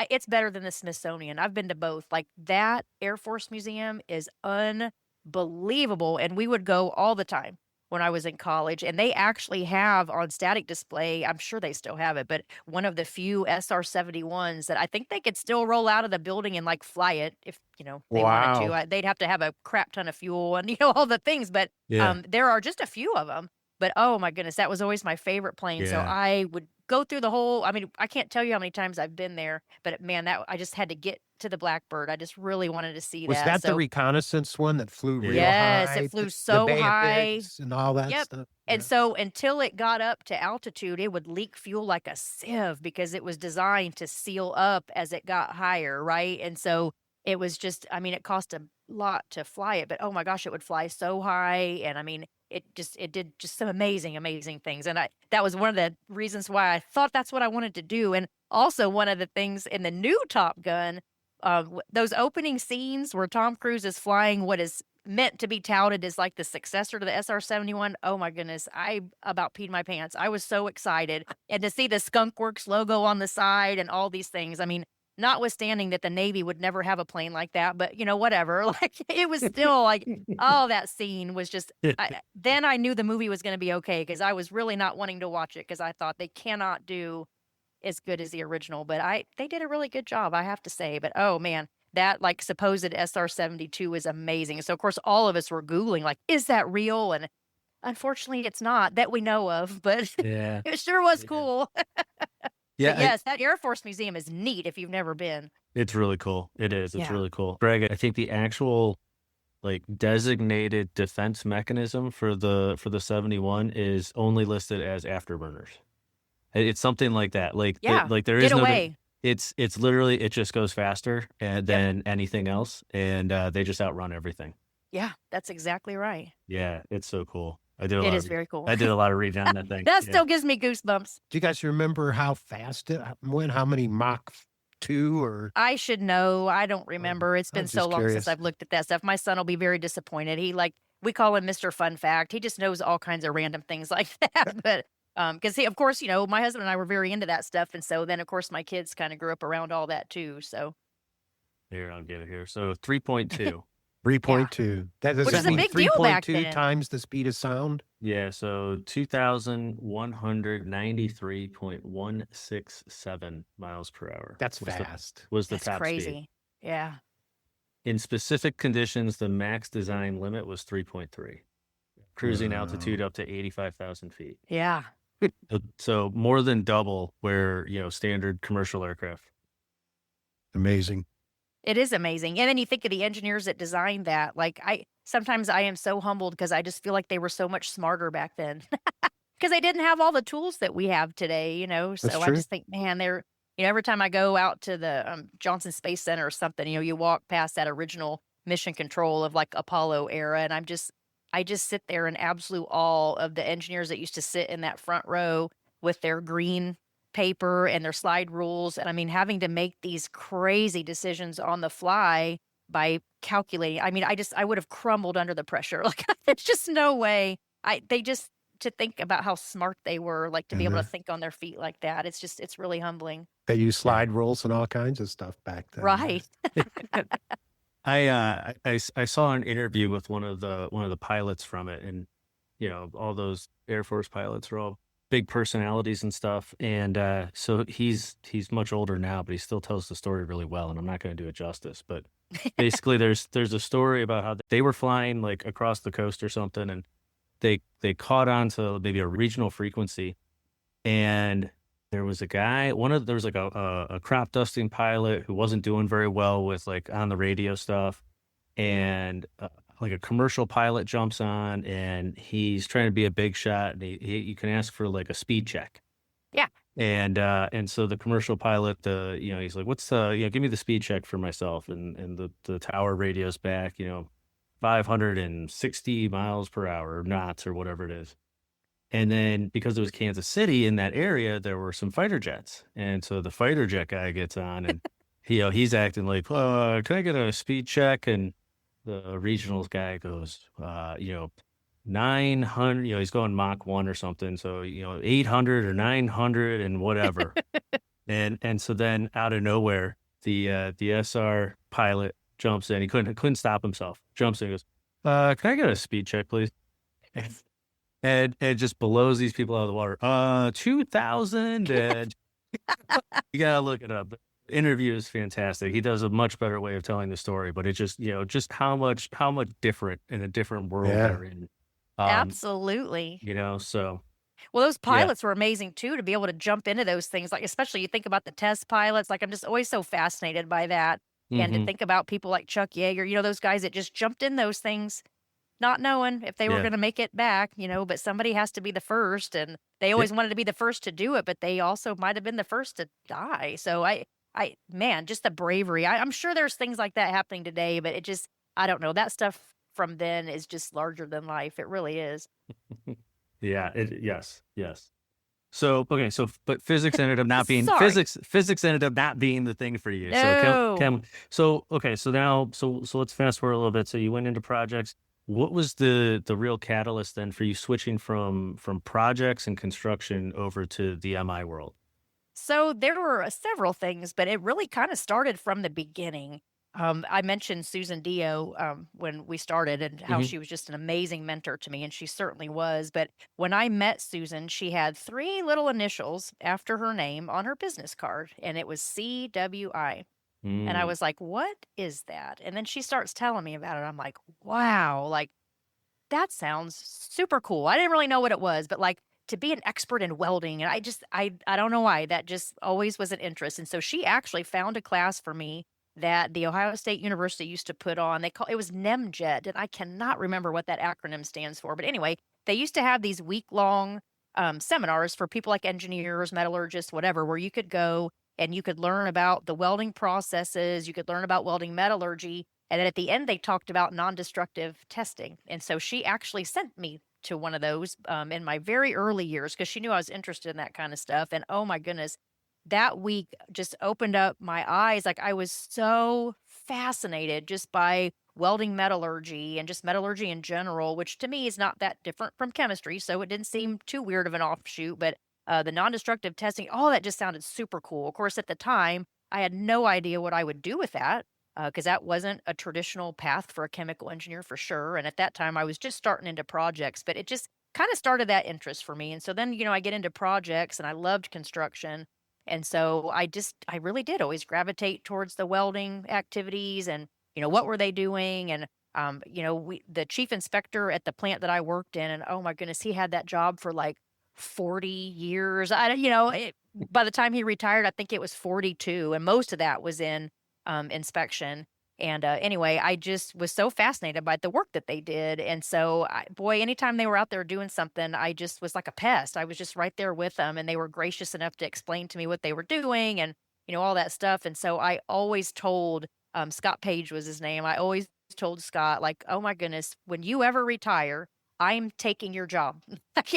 It's better than the Smithsonian. I've been to both. Like that Air Force Museum is unbelievable. And we would go all the time when I was in college. And they actually have on static display, I'm sure they still have it, but one of the few SR-71s that I think they could still roll out of the building and like fly it if, they wanted to. Wow. They'd have to have a crap ton of fuel and, all the things. But Yeah. there are just a few of them. But oh my goodness, that was always my favorite plane. So Yeah. I would go through the whole, I mean, I can't tell you how many times I've been there, but man, that I just had to get to the Blackbird. I just really wanted to see Was that. that the So reconnaissance one that flew real yes, it high? flew The so Bay of high. Pigs and all that Yep. stuff? And Yeah. so until it got up to altitude, it would leak fuel like a sieve because it was designed to seal up as it got higher, right? And so it was just, I mean, it cost a lot to fly it, but oh my gosh, it would fly so high. And I mean, it did just some amazing, amazing things. And that was one of the reasons why I thought that's what I wanted to do. And also one of the things in the new Top Gun, those opening scenes where Tom Cruise is flying what is meant to be touted as like the successor to the SR-71. Oh my goodness, I about peed my pants. I was so excited. And to see the Skunk Works logo on the side and all these things. I mean, notwithstanding that the Navy would never have a plane like that, but whatever. Like it was still like, oh, that scene was just, then I knew the movie was going to be okay because I was really not wanting to watch it because I thought they cannot do as good as the original, but they did a really good job, I have to say. But oh man, that like supposed SR-72 is amazing. So of course all of us were Googling like, is that real? And unfortunately it's not that we know of, but Yeah. it sure was Yeah. cool. Yeah. But yes, that Air Force Museum is neat if you've never been. It's really cool. It is. It's Yeah. really cool. Greg, I think the actual like designated defense mechanism for the 71 is only listed as afterburners. It's something like that. Like Yeah, like there is get no away. it's literally it just goes faster than anything else, and they just outrun everything. Yeah, that's exactly right. Yeah, it's so cool. I did a It lot is of very cool. I did a lot of reading on that thing. That Yeah. still gives me goosebumps. Do you guys remember how fast it went? How many Mach 2 or? I should know. I don't remember. It's I'm been so just long curious. since I've looked at that stuff. My son will be very disappointed. We call him Mr. Fun Fact. He just knows all kinds of random things like that. But because of course, my husband and I were very into that stuff, and so then of course my kids kind of grew up around all that too. So Here, I'll get it here. So 3.2. 3.2. That does Which that is a mean big deal back 3.2 then. times the speed of sound? Yeah, so 2,193.167 miles per hour. That's was fast. was the that's top crazy. speed. Yeah. In specific conditions, the max design limit was 3.3. Cruising altitude up to 85,000 feet. Yeah. So more than double where, standard commercial aircraft. Amazing. It is amazing. And then you think of the engineers that designed that. Like sometimes I am so humbled because I just feel like they were so much smarter back then. Because they didn't have all the tools that we have today, So That's I true. just think, man, they're, every time I go out to the Johnson Space Center or something, you walk past that original mission control of like Apollo era, and I just sit there in absolute awe of the engineers that used to sit in that front row with their green paper and their slide rules. And I mean, having to make these crazy decisions on the fly by calculating. I mean, I would have crumbled under the pressure. Like, there's just no way. To think about how smart they were, like to be able to think on their feet like that. It's really humbling. They used slide rules and all kinds of stuff back then. Right. I saw an interview with one of the pilots from it, and all those Air Force pilots are all big personalities and stuff, and so he's much older now, but he still tells the story really well, and I'm not going to do it justice, but basically there's a story about how they were flying like across the coast or something, and they caught on to maybe a regional frequency, and there was a guy, there was like a crop dusting pilot who wasn't doing very well with like on the radio stuff, and like a commercial pilot jumps on and he's trying to be a big shot, and you can ask for like a speed check. Yeah. And so the commercial pilot, he's like, what's give me the speed check for myself, and the tower radios back, 560 miles per hour, knots or whatever it is. And then because it was Kansas City, in that area, there were some fighter jets. And so the fighter jet guy gets on, and he's acting like, can I get a speed check? And the regionals guy goes, 900, he's going Mach 1 or something. So, 800 or 900 and whatever. and so then out of nowhere, the SR pilot jumps in. He couldn't stop himself. Jumps in and goes, can I get a speed check, please? And it just blows these people out of the water. 2,000. And you got to look it up. The interview is fantastic. He does a much better way of telling the story, but it just, just how much different in a different world they're in. Absolutely. So. Well, those Yeah. pilots were amazing too, to be able to jump into those things, like, especially you think about the test pilots, like, I'm just always so fascinated by that, and to Hmm. think about people like Chuck Yeager, those guys that just jumped in those things, not knowing if they were Yeah. gonna make it back, but somebody has to be the first, and they Yeah. always wanted to be the first to do it, but they also might have been the first to die, so man, just the bravery. I'm sure there's things like that happening today, but it just I don't know, that stuff from then is just larger than life, it really is. Yeah. Yes. Yes. So okay, but physics ended up not being Sorry. physics ended up not being the thing for you. So No. so okay, so now so let's fast forward a little bit. So you went into projects. What was the real catalyst then for you switching from projects and construction over to the MI world? So there were several things, but it really kind of started from the beginning. I mentioned Susan Dio when we started and how Hmm. she was just an amazing mentor to me, and she certainly was. But when I met Susan, she had three little initials after her name on her business card, and it was CWI. And I Mm. was like, what is that? And then she starts telling me about it. I'm like, wow, like that sounds super cool. I didn't really know what it was, but like to be an expert in welding, and I don't know why that just always was an interest. And so she actually found a class for me that the Ohio State University used to put on. It was NEMJET, and I cannot remember what that acronym stands for. But anyway, they used to have these week-long seminars for people like engineers, metallurgists, whatever, where you could go and you could learn about the welding processes, you could learn about welding metallurgy, and then at the end, they talked about non-destructive testing. And so she actually sent me to one of those in my very early years because she knew I was interested in that kind of stuff. And oh my goodness, that week just opened up my eyes. Like I was so fascinated just by welding metallurgy and just metallurgy in general, which to me is not that different from chemistry. So it didn't seem too weird of an offshoot. But the non destructive testing, all that just sounded super cool. Of course, at the time, I had no idea what I would do with that because that wasn't a traditional path for a chemical engineer for sure. And at that time, I was just starting into projects, but it just kind of started that interest for me. And so then, I get into projects and I loved construction. And so I really did always gravitate towards the welding activities and, what were they doing? And, the chief inspector at the plant that I worked in, and oh my goodness, he had that job for like 40 years. By the time he retired, I think it was 42. And most of that was in inspection. And anyway, I just was so fascinated by the work that they did. And so, boy, anytime they were out there doing something, I just was like a pest. I was just right there with them, and they were gracious enough to explain to me what they were doing and, all that stuff. And so I always told Scott Page was his name. I always told Scott, like, oh my goodness, when you ever retire, I'm taking your job.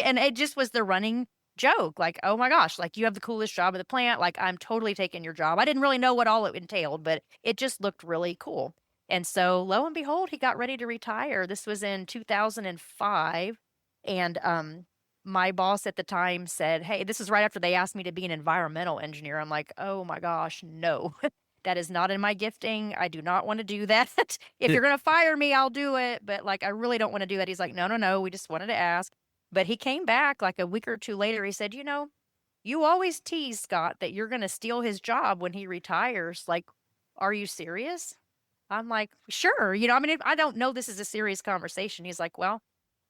And it just was the running joke, like, "Oh my gosh, like, you have the coolest job at the plant, like, I'm totally taking your job." I didn't really know what all it entailed, but it just looked really cool. And so, lo and behold, he got ready to retire. This was in 2005, and, my boss at the time said, "Hey," this is right after they asked me to be an environmental engineer. I'm like, "Oh my gosh, no. That is not in my gifting. I do not wanna do that. If you're gonna fire me, I'll do it, but, like, I really don't wanna do that." He's like, "No, no, no, we just wanted to ask." But he came back like a week or 2 later, he said, "You always tease Scott that you're gonna steal his job when he retires, like, are you serious?" I'm like, "Sure," I mean, I don't know this is a serious conversation. He's like, "Well,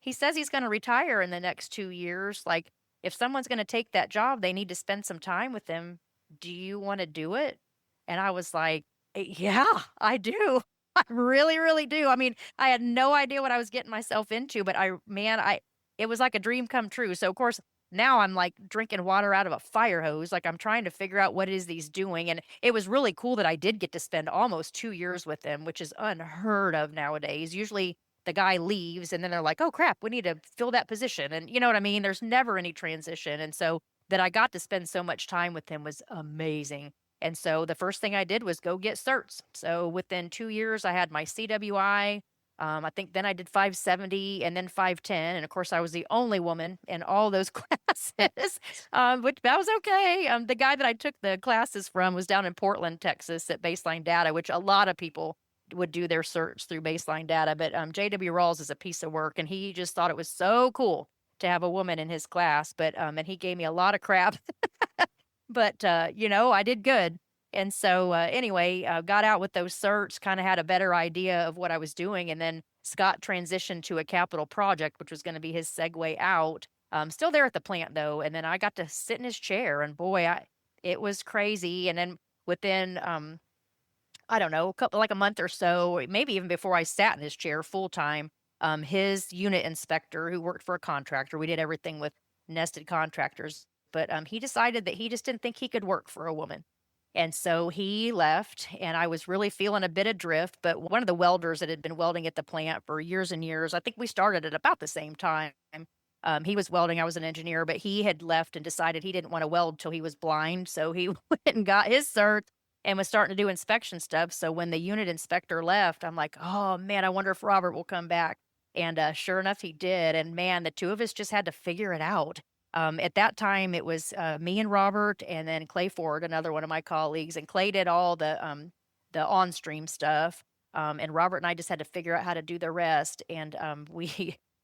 he says he's gonna retire in the next 2 years, like, if someone's gonna take that job, they need to spend some time with him. Do you wanna do it?" And I was like, Yeah, I do. I really, really do." I mean, I had no idea what I was getting myself into, but it was like a dream come true. So, of course, now I'm like drinking water out of a fire hose. Like I'm trying to figure out what it is he's doing. And it was really cool that I did get to spend almost 2 years with him, which is unheard of nowadays. Usually the guy leaves and then they're like, oh crap, we need to fill that position. And you know what I mean? There's never any transition. And so that I got to spend so much time with him was amazing. And so the first thing I did was go get certs. So within 2 years, I had my CWI. I think then I did 570 and then 510. And of course, I was the only woman in all those classes, which that was okay. The guy that I took the classes from was down in Portland, Texas at Baseline Data, which a lot of people would do their search through Baseline Data. But JW Rawls is a piece of work, and he just thought it was so cool to have a woman in his class. But and he gave me a lot of crap. But I did good. And so, anyway, got out with those certs, kind of had a better idea of what I was doing. And then Scott transitioned to a capital project, which was going to be his segue out. Still there at the plant though. And then I got to sit in his chair, and boy, it was crazy. And then within, I don't know, like a month or so, maybe even before I sat in his chair full time, his unit inspector who worked for a contractor, we did everything with nested contractors, but he decided that he just didn't think he could work for a woman. And so he left, and I was really feeling a bit adrift. But one of the welders that had been welding at the plant for years and years, I think we started at about the same time. He was welding, I was an engineer, but he had left and decided he didn't want to weld till he was blind. So he went and got his cert and was starting to do inspection stuff. So when the unit inspector left, I'm like, oh man, I wonder if Robert will come back. And sure enough, he did. And man, the two of us just had to figure it out. At that time, it was me and Robert, and then Clay Ford, another one of my colleagues, and Clay did all the on-stream stuff, and Robert and I just had to figure out how to do the rest. And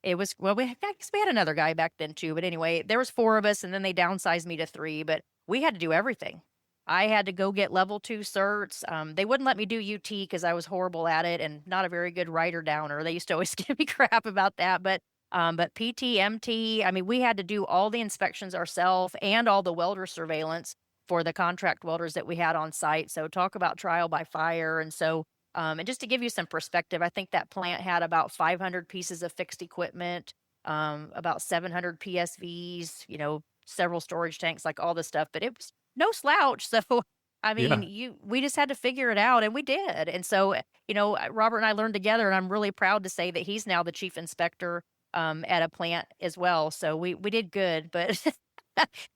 it was well, I guess we had another guy back then too, but anyway, there was 4 of us, and then they downsized me to 3, but we had to do everything. I had to go get level 2 certs. They wouldn't let me do UT because I was horrible at it and not a very good writer downer. They used to always give me crap about that, but PT, MT, I mean, we had to do all the inspections ourselves and all the welder surveillance for the contract welders that we had on site. So talk about trial by fire. And so, and just to give you some perspective, I think that plant had about 500 pieces of fixed equipment, about 700 PSVs, several storage tanks, like all the stuff, but it was no slouch. So, I mean, Yeah. we just had to figure it out, and we did. And so, Robert and I learned together, and I'm really proud to say that he's now the chief inspector at a plant as well. So we did good, but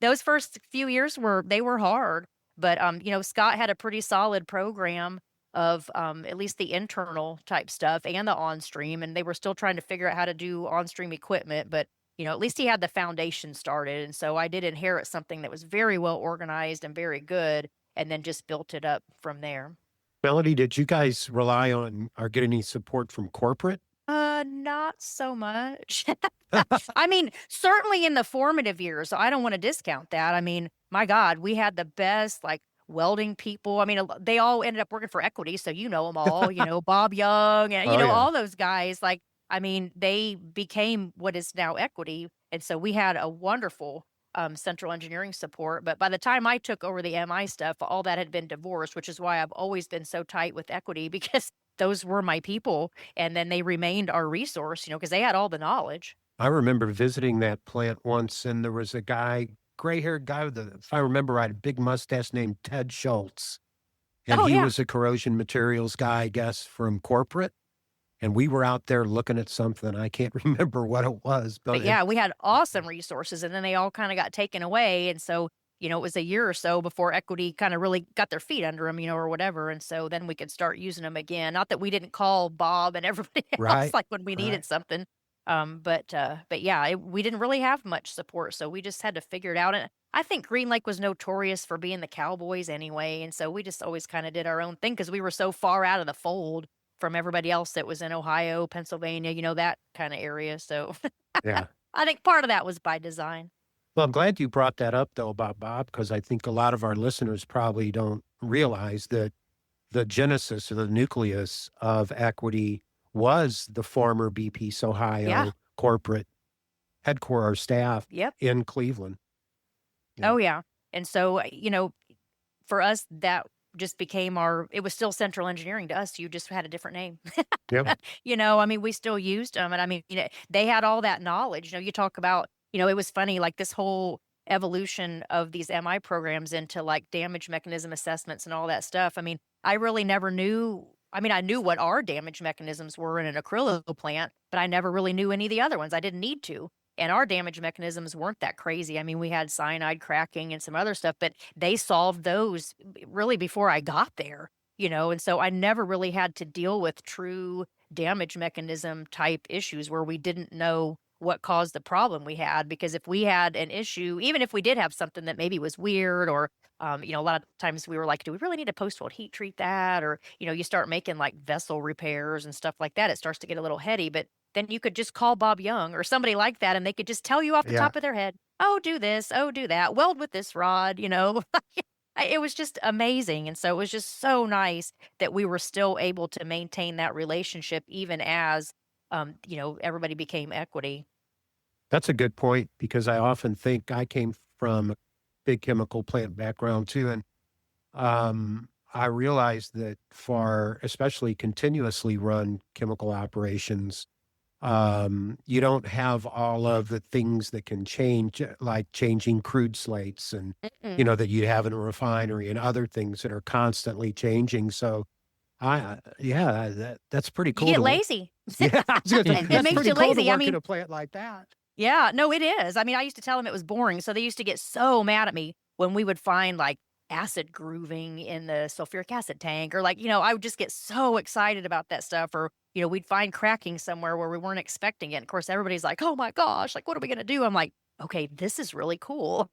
those first few years were hard. But Scott had a pretty solid program of at least the internal type stuff and the on stream, and they were still trying to figure out how to do on stream equipment. But at least he had the foundation started, and so I did inherit something that was very well organized and very good, and then just built it up from there. Melanie, did you guys rely on or get any support from corporate? Not so much. I mean, certainly in the formative years, I don't want to discount that. I mean, my God, we had the best like welding people. I mean, they all ended up working for Equity, so you know them all. Bob Young, and Oh, yeah. all those guys. Like, I mean, they became what is now Equity, and so we had a wonderful central engineering support. But by the time I took over the MI stuff, all that had been divorced, which is why I've always been so tight with Equity because those were my people, and then they remained our resource, because they had all the knowledge. I remember visiting that plant once, and there was a guy, gray-haired guy if I remember right, a big mustache named Ted Schultz. And Oh, he yeah. was a corrosion materials guy, I guess, from corporate. And we were out there looking at something. I can't remember what it was, But yeah, we had awesome resources, and then they all kind of got taken away. And so, it was a year or so before Equity kind of really got their feet under them, or whatever. And so then we could start using them again. Not that we didn't call Bob and everybody else Right, like when we needed right. something. But yeah, we didn't really have much support, so we just had to figure it out. And I think Green Lake was notorious for being the cowboys anyway, and so we just always kind of did our own thing because we were so far out of the fold from everybody else that was in Ohio, Pennsylvania, that kind of area. So Yeah. I think part of that was by design. Well, I'm glad you brought that up, though, about Bob, because I think a lot of our listeners probably don't realize that the genesis or the nucleus of Equity was the former BP's Ohio Yeah. corporate headquarters staff Yep. in Cleveland. Yeah. Oh, yeah. And so, for us, that just became it was still central engineering to us. You just had a different name. Yep. I mean, we still used them. And I mean, they had all that knowledge. You talk about, it was funny, like this whole evolution of these MI programs into like damage mechanism assessments and all that stuff. I mean, I really never knew. I mean, I knew what our damage mechanisms were in an acrylo plant, but I never really knew any of the other ones. I didn't need to. And our damage mechanisms weren't that crazy. I mean, we had cyanide cracking and some other stuff, but they solved those really before I got there, and so I never really had to deal with true damage mechanism type issues where we didn't know what caused the problem we had. Because if we had an issue, even if we did have something that maybe was weird or, a lot of times we were like, do we really need to post-weld heat treat that? Or, you start making like vessel repairs and stuff like that. It starts to get a little heady, but then you could just call Bob Young or somebody like that, and they could just tell you off the Yeah. top of their head, oh, do this, oh, do that, weld with this rod, It was just amazing. And so it was just so nice that we were still able to maintain that relationship even as, everybody became Equity. That's a good point because I often think I came from a big chemical plant background too. And I realized that for especially continuously run chemical operations, you don't have all of the things that can change, like changing crude slates and, Mm-mm. that you have in a refinery and other things that are constantly changing. So yeah, that's pretty You cool get to, lazy. yeah, I was gonna say, It that's makes pretty you cool to lazy. I work in mean, a plant like that. yeah, no, it is. I mean, I used to tell them it was boring, so they used to get so mad at me when we would find, like, acid grooving in the sulfuric acid tank or, like, I would just get so excited about that stuff or, we'd find cracking somewhere where we weren't expecting it. And of course, everybody's like, "Oh my gosh, like, what are we gonna do?" I'm like, "Okay, this is really cool."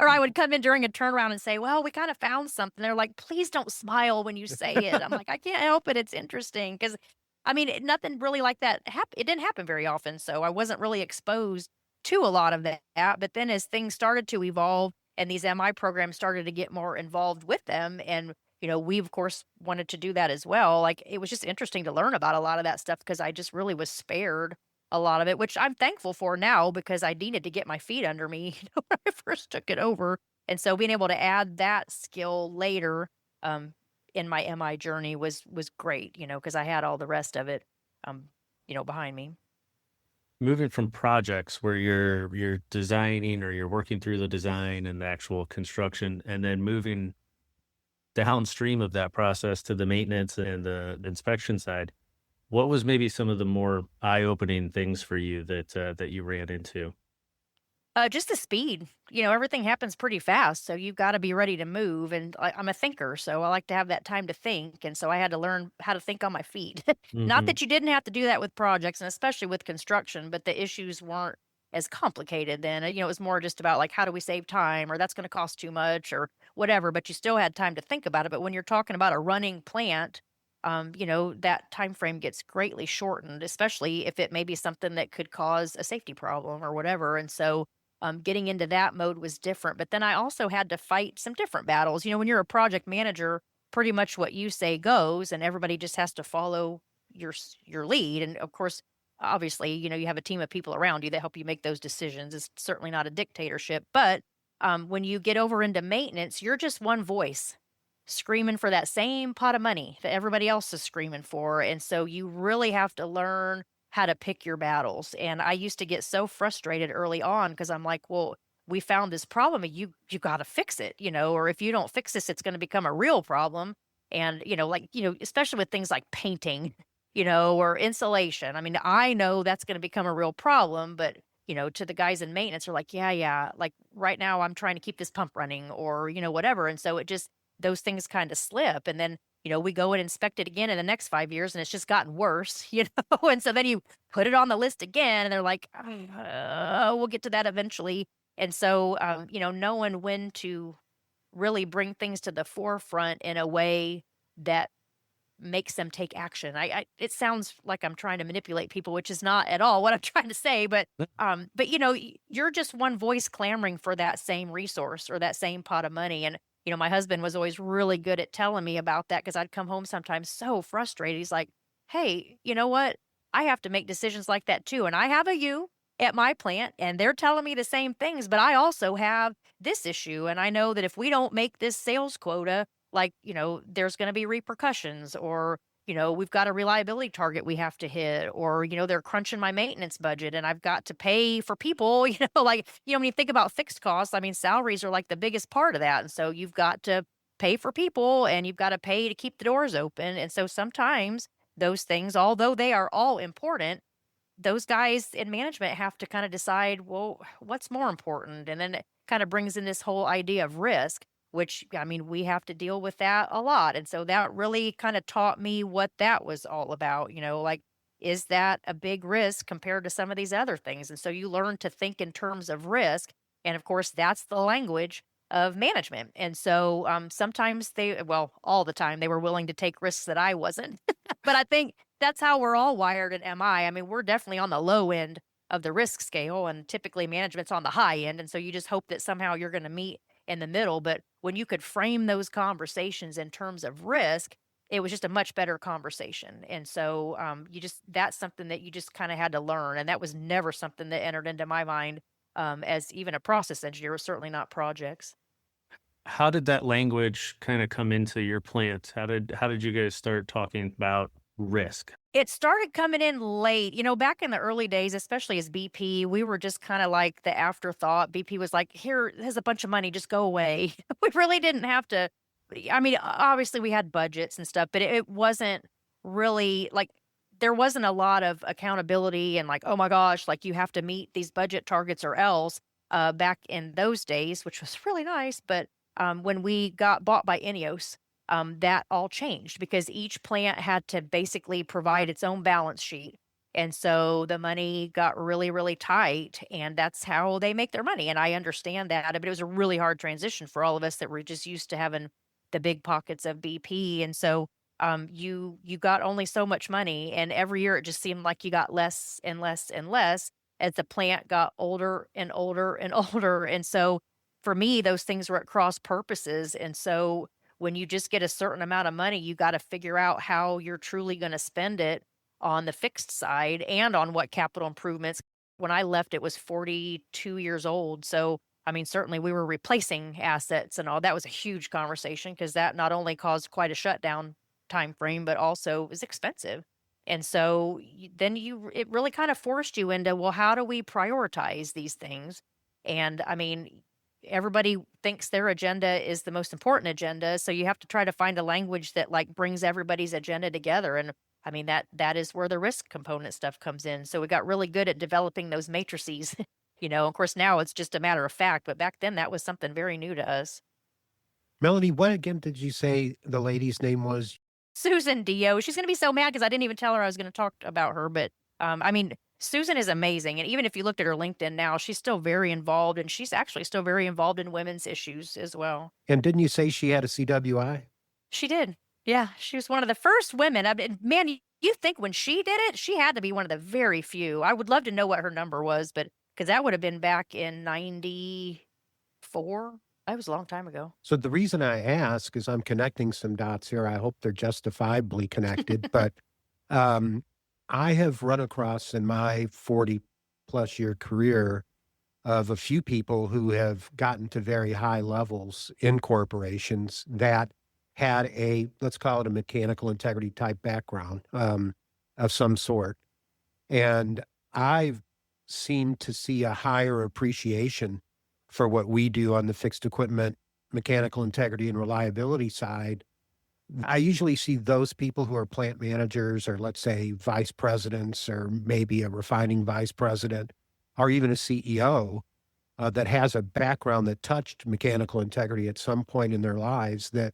Or I would come in during a turnaround and say, "Well, we kinda found something." They're like, "Please don't smile when you say it." I'm like, "I can't help it, it's interesting." Because I mean, nothing really like that it didn't happen very often, so I wasn't really exposed to a lot of that, but then as things started to evolve and these MI programs started to get more involved with them and, we, of course, wanted to do that as well, like, it was just interesting to learn about a lot of that stuff because I just really was spared a lot of it, which I'm thankful for now because I needed to get my feet under me, when I first took it over, and so being able to add that skill later, um, in my MI journey was great, because I had all the rest of it, um, behind me. Moving from projects where you're designing or you're working through the design and the actual construction, and then moving downstream of that process to the maintenance and the inspection side, what was maybe some of the more eye-opening things for you that you ran into? Just the speed. Everything happens pretty fast, so you've gotta be ready to move, and I'm a thinker, so I like to have that time to think, and so I had to learn how to think on my feet. Not Mhm. that you didn't have to do that with projects, and especially with construction, but the issues weren't as complicated then. It was more just about, like, how do we save time, or that's gonna cost too much, or whatever, but you still had time to think about it, but when you're talking about a running plant, that time frame gets greatly shortened, especially if it may be something that could cause a safety problem or whatever, and so getting into that mode was different. But then I also had to fight some different battles. When you're a project manager, pretty much what you say goes, and everybody just has to follow your lead. And of course, obviously, you have a team of people around you that help you make those decisions. It's certainly not a dictatorship. But when you get over into maintenance, you're just one voice screaming for that same pot of money that everybody else is screaming for. And so you really have to learn how to pick your battles. And I used to get so frustrated early on because I'm like, well, we found this problem and you got to fix it, or if you don't fix this, it's going to become a real problem. And, like, especially with things like painting, or insulation. I mean, I know that's going to become a real problem, but to the guys in maintenance are like, yeah, yeah, like right now I'm trying to keep this pump running or, whatever. And so it just, those things kind of slip. And then we go and inspect it again in the next 5 years and it's just gotten worse, And so then you put it on the list again and they're like, we'll get to that eventually. And so, knowing when to really bring things to the forefront in a way that makes them take action. It sounds like I'm trying to manipulate people, which is not at all what I'm trying to say, but you're just one voice clamoring for that same resource or that same pot of money. And my husband was always really good at telling me about that because I'd come home sometimes so frustrated. He's like, "Hey, you know what? I have to make decisions like that too, and I have a you at my plant, and they're telling me the same things, but I also have this issue, and I know that if we don't make this sales quota, like, there's going to be repercussions or, we've got a reliability target we have to hit or, they're crunching my maintenance budget and I've got to pay for people, like, when you think about fixed costs, I mean, salaries are like the biggest part of that. And so you've got to pay for people and you've got to pay to keep the doors open. And so sometimes those things, although they are all important, those guys in management have to kind of decide, well, what's more important? And then it kind of brings in this whole idea of risk, which, I mean, we have to deal with that a lot. And so that really kind of taught me what that was all about, like, is that a big risk compared to some of these other things? And so you learn to think in terms of risk. And of course, that's the language of management. And so sometimes well, all the time, they were willing to take risks that I wasn't. But I think that's how we're all wired at MI. I mean, we're definitely on the low end of the risk scale, and typically management's on the high end. And so you just hope that somehow you're going to meet in the middle. But when you could frame those conversations in terms of risk, it was just a much better conversation. And so that's something that you just kind of had to learn. And that was never something that entered into my mind as even a process engineer, it was certainly not projects. How did that language kind of come into your plant? How did you guys start talking about risk? It started coming in late. Back in the early days, especially as BP, we were just kind of like the afterthought. BP was like, here, there's a bunch of money, just go away. We really didn't have to. I mean, obviously we had budgets and stuff, but it wasn't really like there wasn't a lot of accountability and like, oh my gosh, like you have to meet these budget targets or else back in those days, which was really nice. But when we got bought by Ineos, that all changed because each plant had to basically provide its own balance sheet. And so the money got really, really tight, and that's how they make their money. And I understand that, but it was a really hard transition for all of us that were just used to having the big pockets of BP. And so you got only so much money, and every year it just seemed like you got less and less and less as the plant got older and older and older. And so for me, those things were at cross purposes. And so when you just get a certain amount of money, you got to figure out how you're truly going to spend it on the fixed side and on what capital improvements. When I left, it was 42 years old. So, I mean, certainly we were replacing assets and all. That was a huge conversation because that not only caused quite a shutdown time frame, but also was expensive. And so it really kind of forced you into, well, how do we prioritize these things? And I mean, everybody thinks their agenda is the most important agenda, so you have to try to find a language that like brings everybody's agenda together. And I mean that is where the risk component stuff comes in. So we got really good at developing those matrices. Of course now it's just a matter of fact, but back then that was something very new to us. Melanie, what again did you say the lady's name was? Susan Dio. She's going to be so mad because I didn't even tell her I was going to talk about her. But I mean, Susan is amazing. And even if you looked at her LinkedIn now, she's still very involved. And she's actually still very involved in women's issues as well. And didn't you say she had a CWI? She did. Yeah. She was one of the first women. I mean, man, you think when she did it, she had to be one of the very few. I would love to know what her number was, but because that would have been back in 94. That was a long time ago. So the reason I ask is I'm connecting some dots here. I hope they're justifiably connected, but I have run across in my 40+ year career of a few people who have gotten to very high levels in corporations that had let's call it a mechanical integrity type background of some sort. And I've seemed to see a higher appreciation for what we do on the fixed equipment, mechanical integrity and reliability side. I usually see those people who are plant managers or let's say vice presidents or maybe a refining vice president or even a CEO that has a background that touched mechanical integrity at some point in their lives that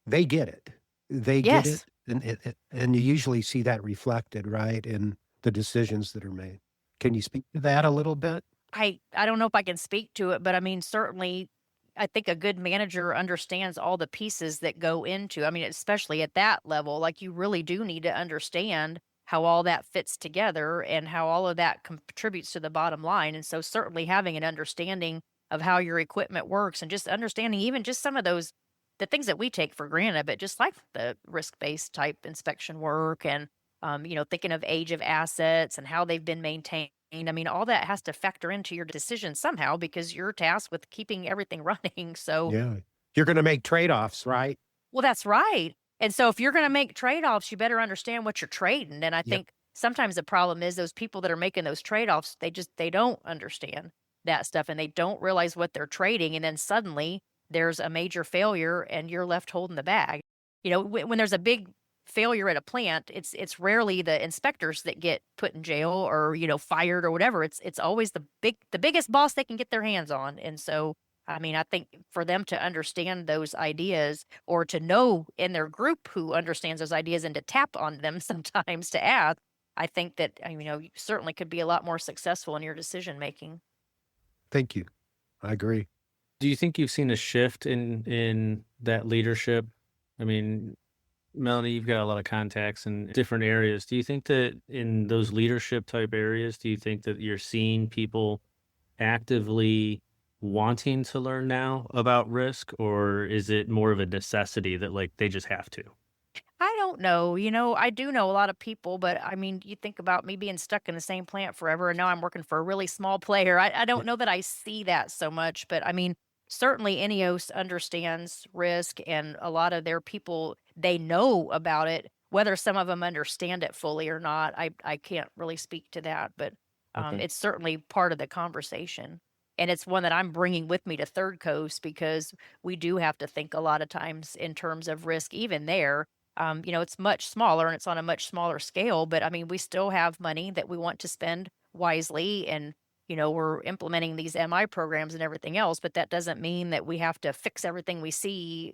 they get it. They get Yes. it. And you usually see that reflected, right, in the decisions that are made. Can you speak to that a little bit? I don't know if I can speak to it, but I mean, certainly, I think a good manager understands all the pieces that go into. I mean, especially at that level, like you really do need to understand how all that fits together and how all of that contributes to the bottom line. And so, certainly, having an understanding of how your equipment works and just understanding even just some of the things that we take for granted, but just like the risk-based type inspection work and thinking of age of assets and how they've been maintained. I mean, all that has to factor into your decision somehow because you're tasked with keeping everything running. So, Yeah. You're going to make trade-offs, right? well, that's right. And so, if you're going to make trade-offs, you better understand what you're trading. And I Yep. think sometimes the problem is those people that are making those trade-offs, they don't understand that stuff and they don't realize what they're trading. And then suddenly there's a major failure and you're left holding the bag. When there's a big failure at a plant, it's rarely the inspectors that get put in jail or, fired or whatever. It's always the biggest boss they can get their hands on. And so, I mean, I think for them to understand those ideas or to know in their group who understands those ideas and to tap on them sometimes to ask, I think that, you certainly could be a lot more successful in your decision making. Thank you. I agree. Do you think you've seen a shift in that leadership? I mean, Melanie, you've got a lot of contacts in different areas. Do you think that in those leadership type areas, do you think that you're seeing people actively wanting to learn now about risk, or is it more of a necessity that like they just have to? don't know. I do know a lot of people, but I mean, you think about me being stuck in the same plant forever, and now I'm working for a really small player. I don't know that I see that so much, but I mean, certainly Ineos understands risk, and a lot of their people, they know about it. Whether some of them understand it fully or not, I can't really speak to that, but Okay. it's certainly part of the conversation. And it's one that I'm bringing with me to Third Coast because we do have to think a lot of times in terms of risk, even there. It's much smaller and it's on a much smaller scale, but I mean, we still have money that we want to spend wisely. And, we're implementing these MI programs and everything else, but that doesn't mean that we have to fix everything we see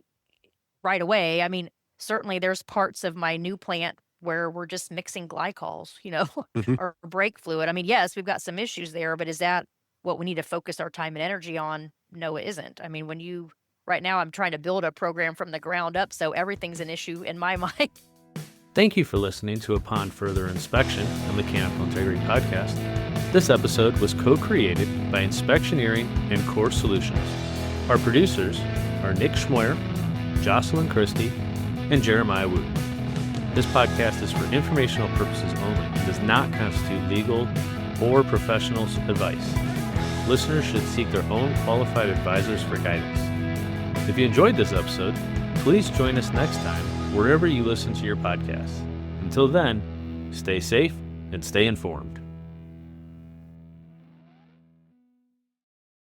right away. I mean, certainly there's parts of my new plant where we're just mixing glycols, Mhm. or brake fluid. I mean, yes, we've got some issues there, but is that what we need to focus our time and energy on? No, it isn't. I mean, right now I'm trying to build a program from the ground up, so everything's an issue in my mind. Thank you for listening to Upon Further Inspection, a Mechanical Integrity podcast. This episode was co-created by Inspectioneering and Core Solutions. Our producers are Nick Schmoyer, Jocelyn Christie, and Jeremiah Wu. This podcast is for informational purposes only and does not constitute legal or professional advice. Listeners should seek their own qualified advisors for guidance. If you enjoyed this episode, please join us next time wherever you listen to your podcasts. Until then, stay safe and stay informed.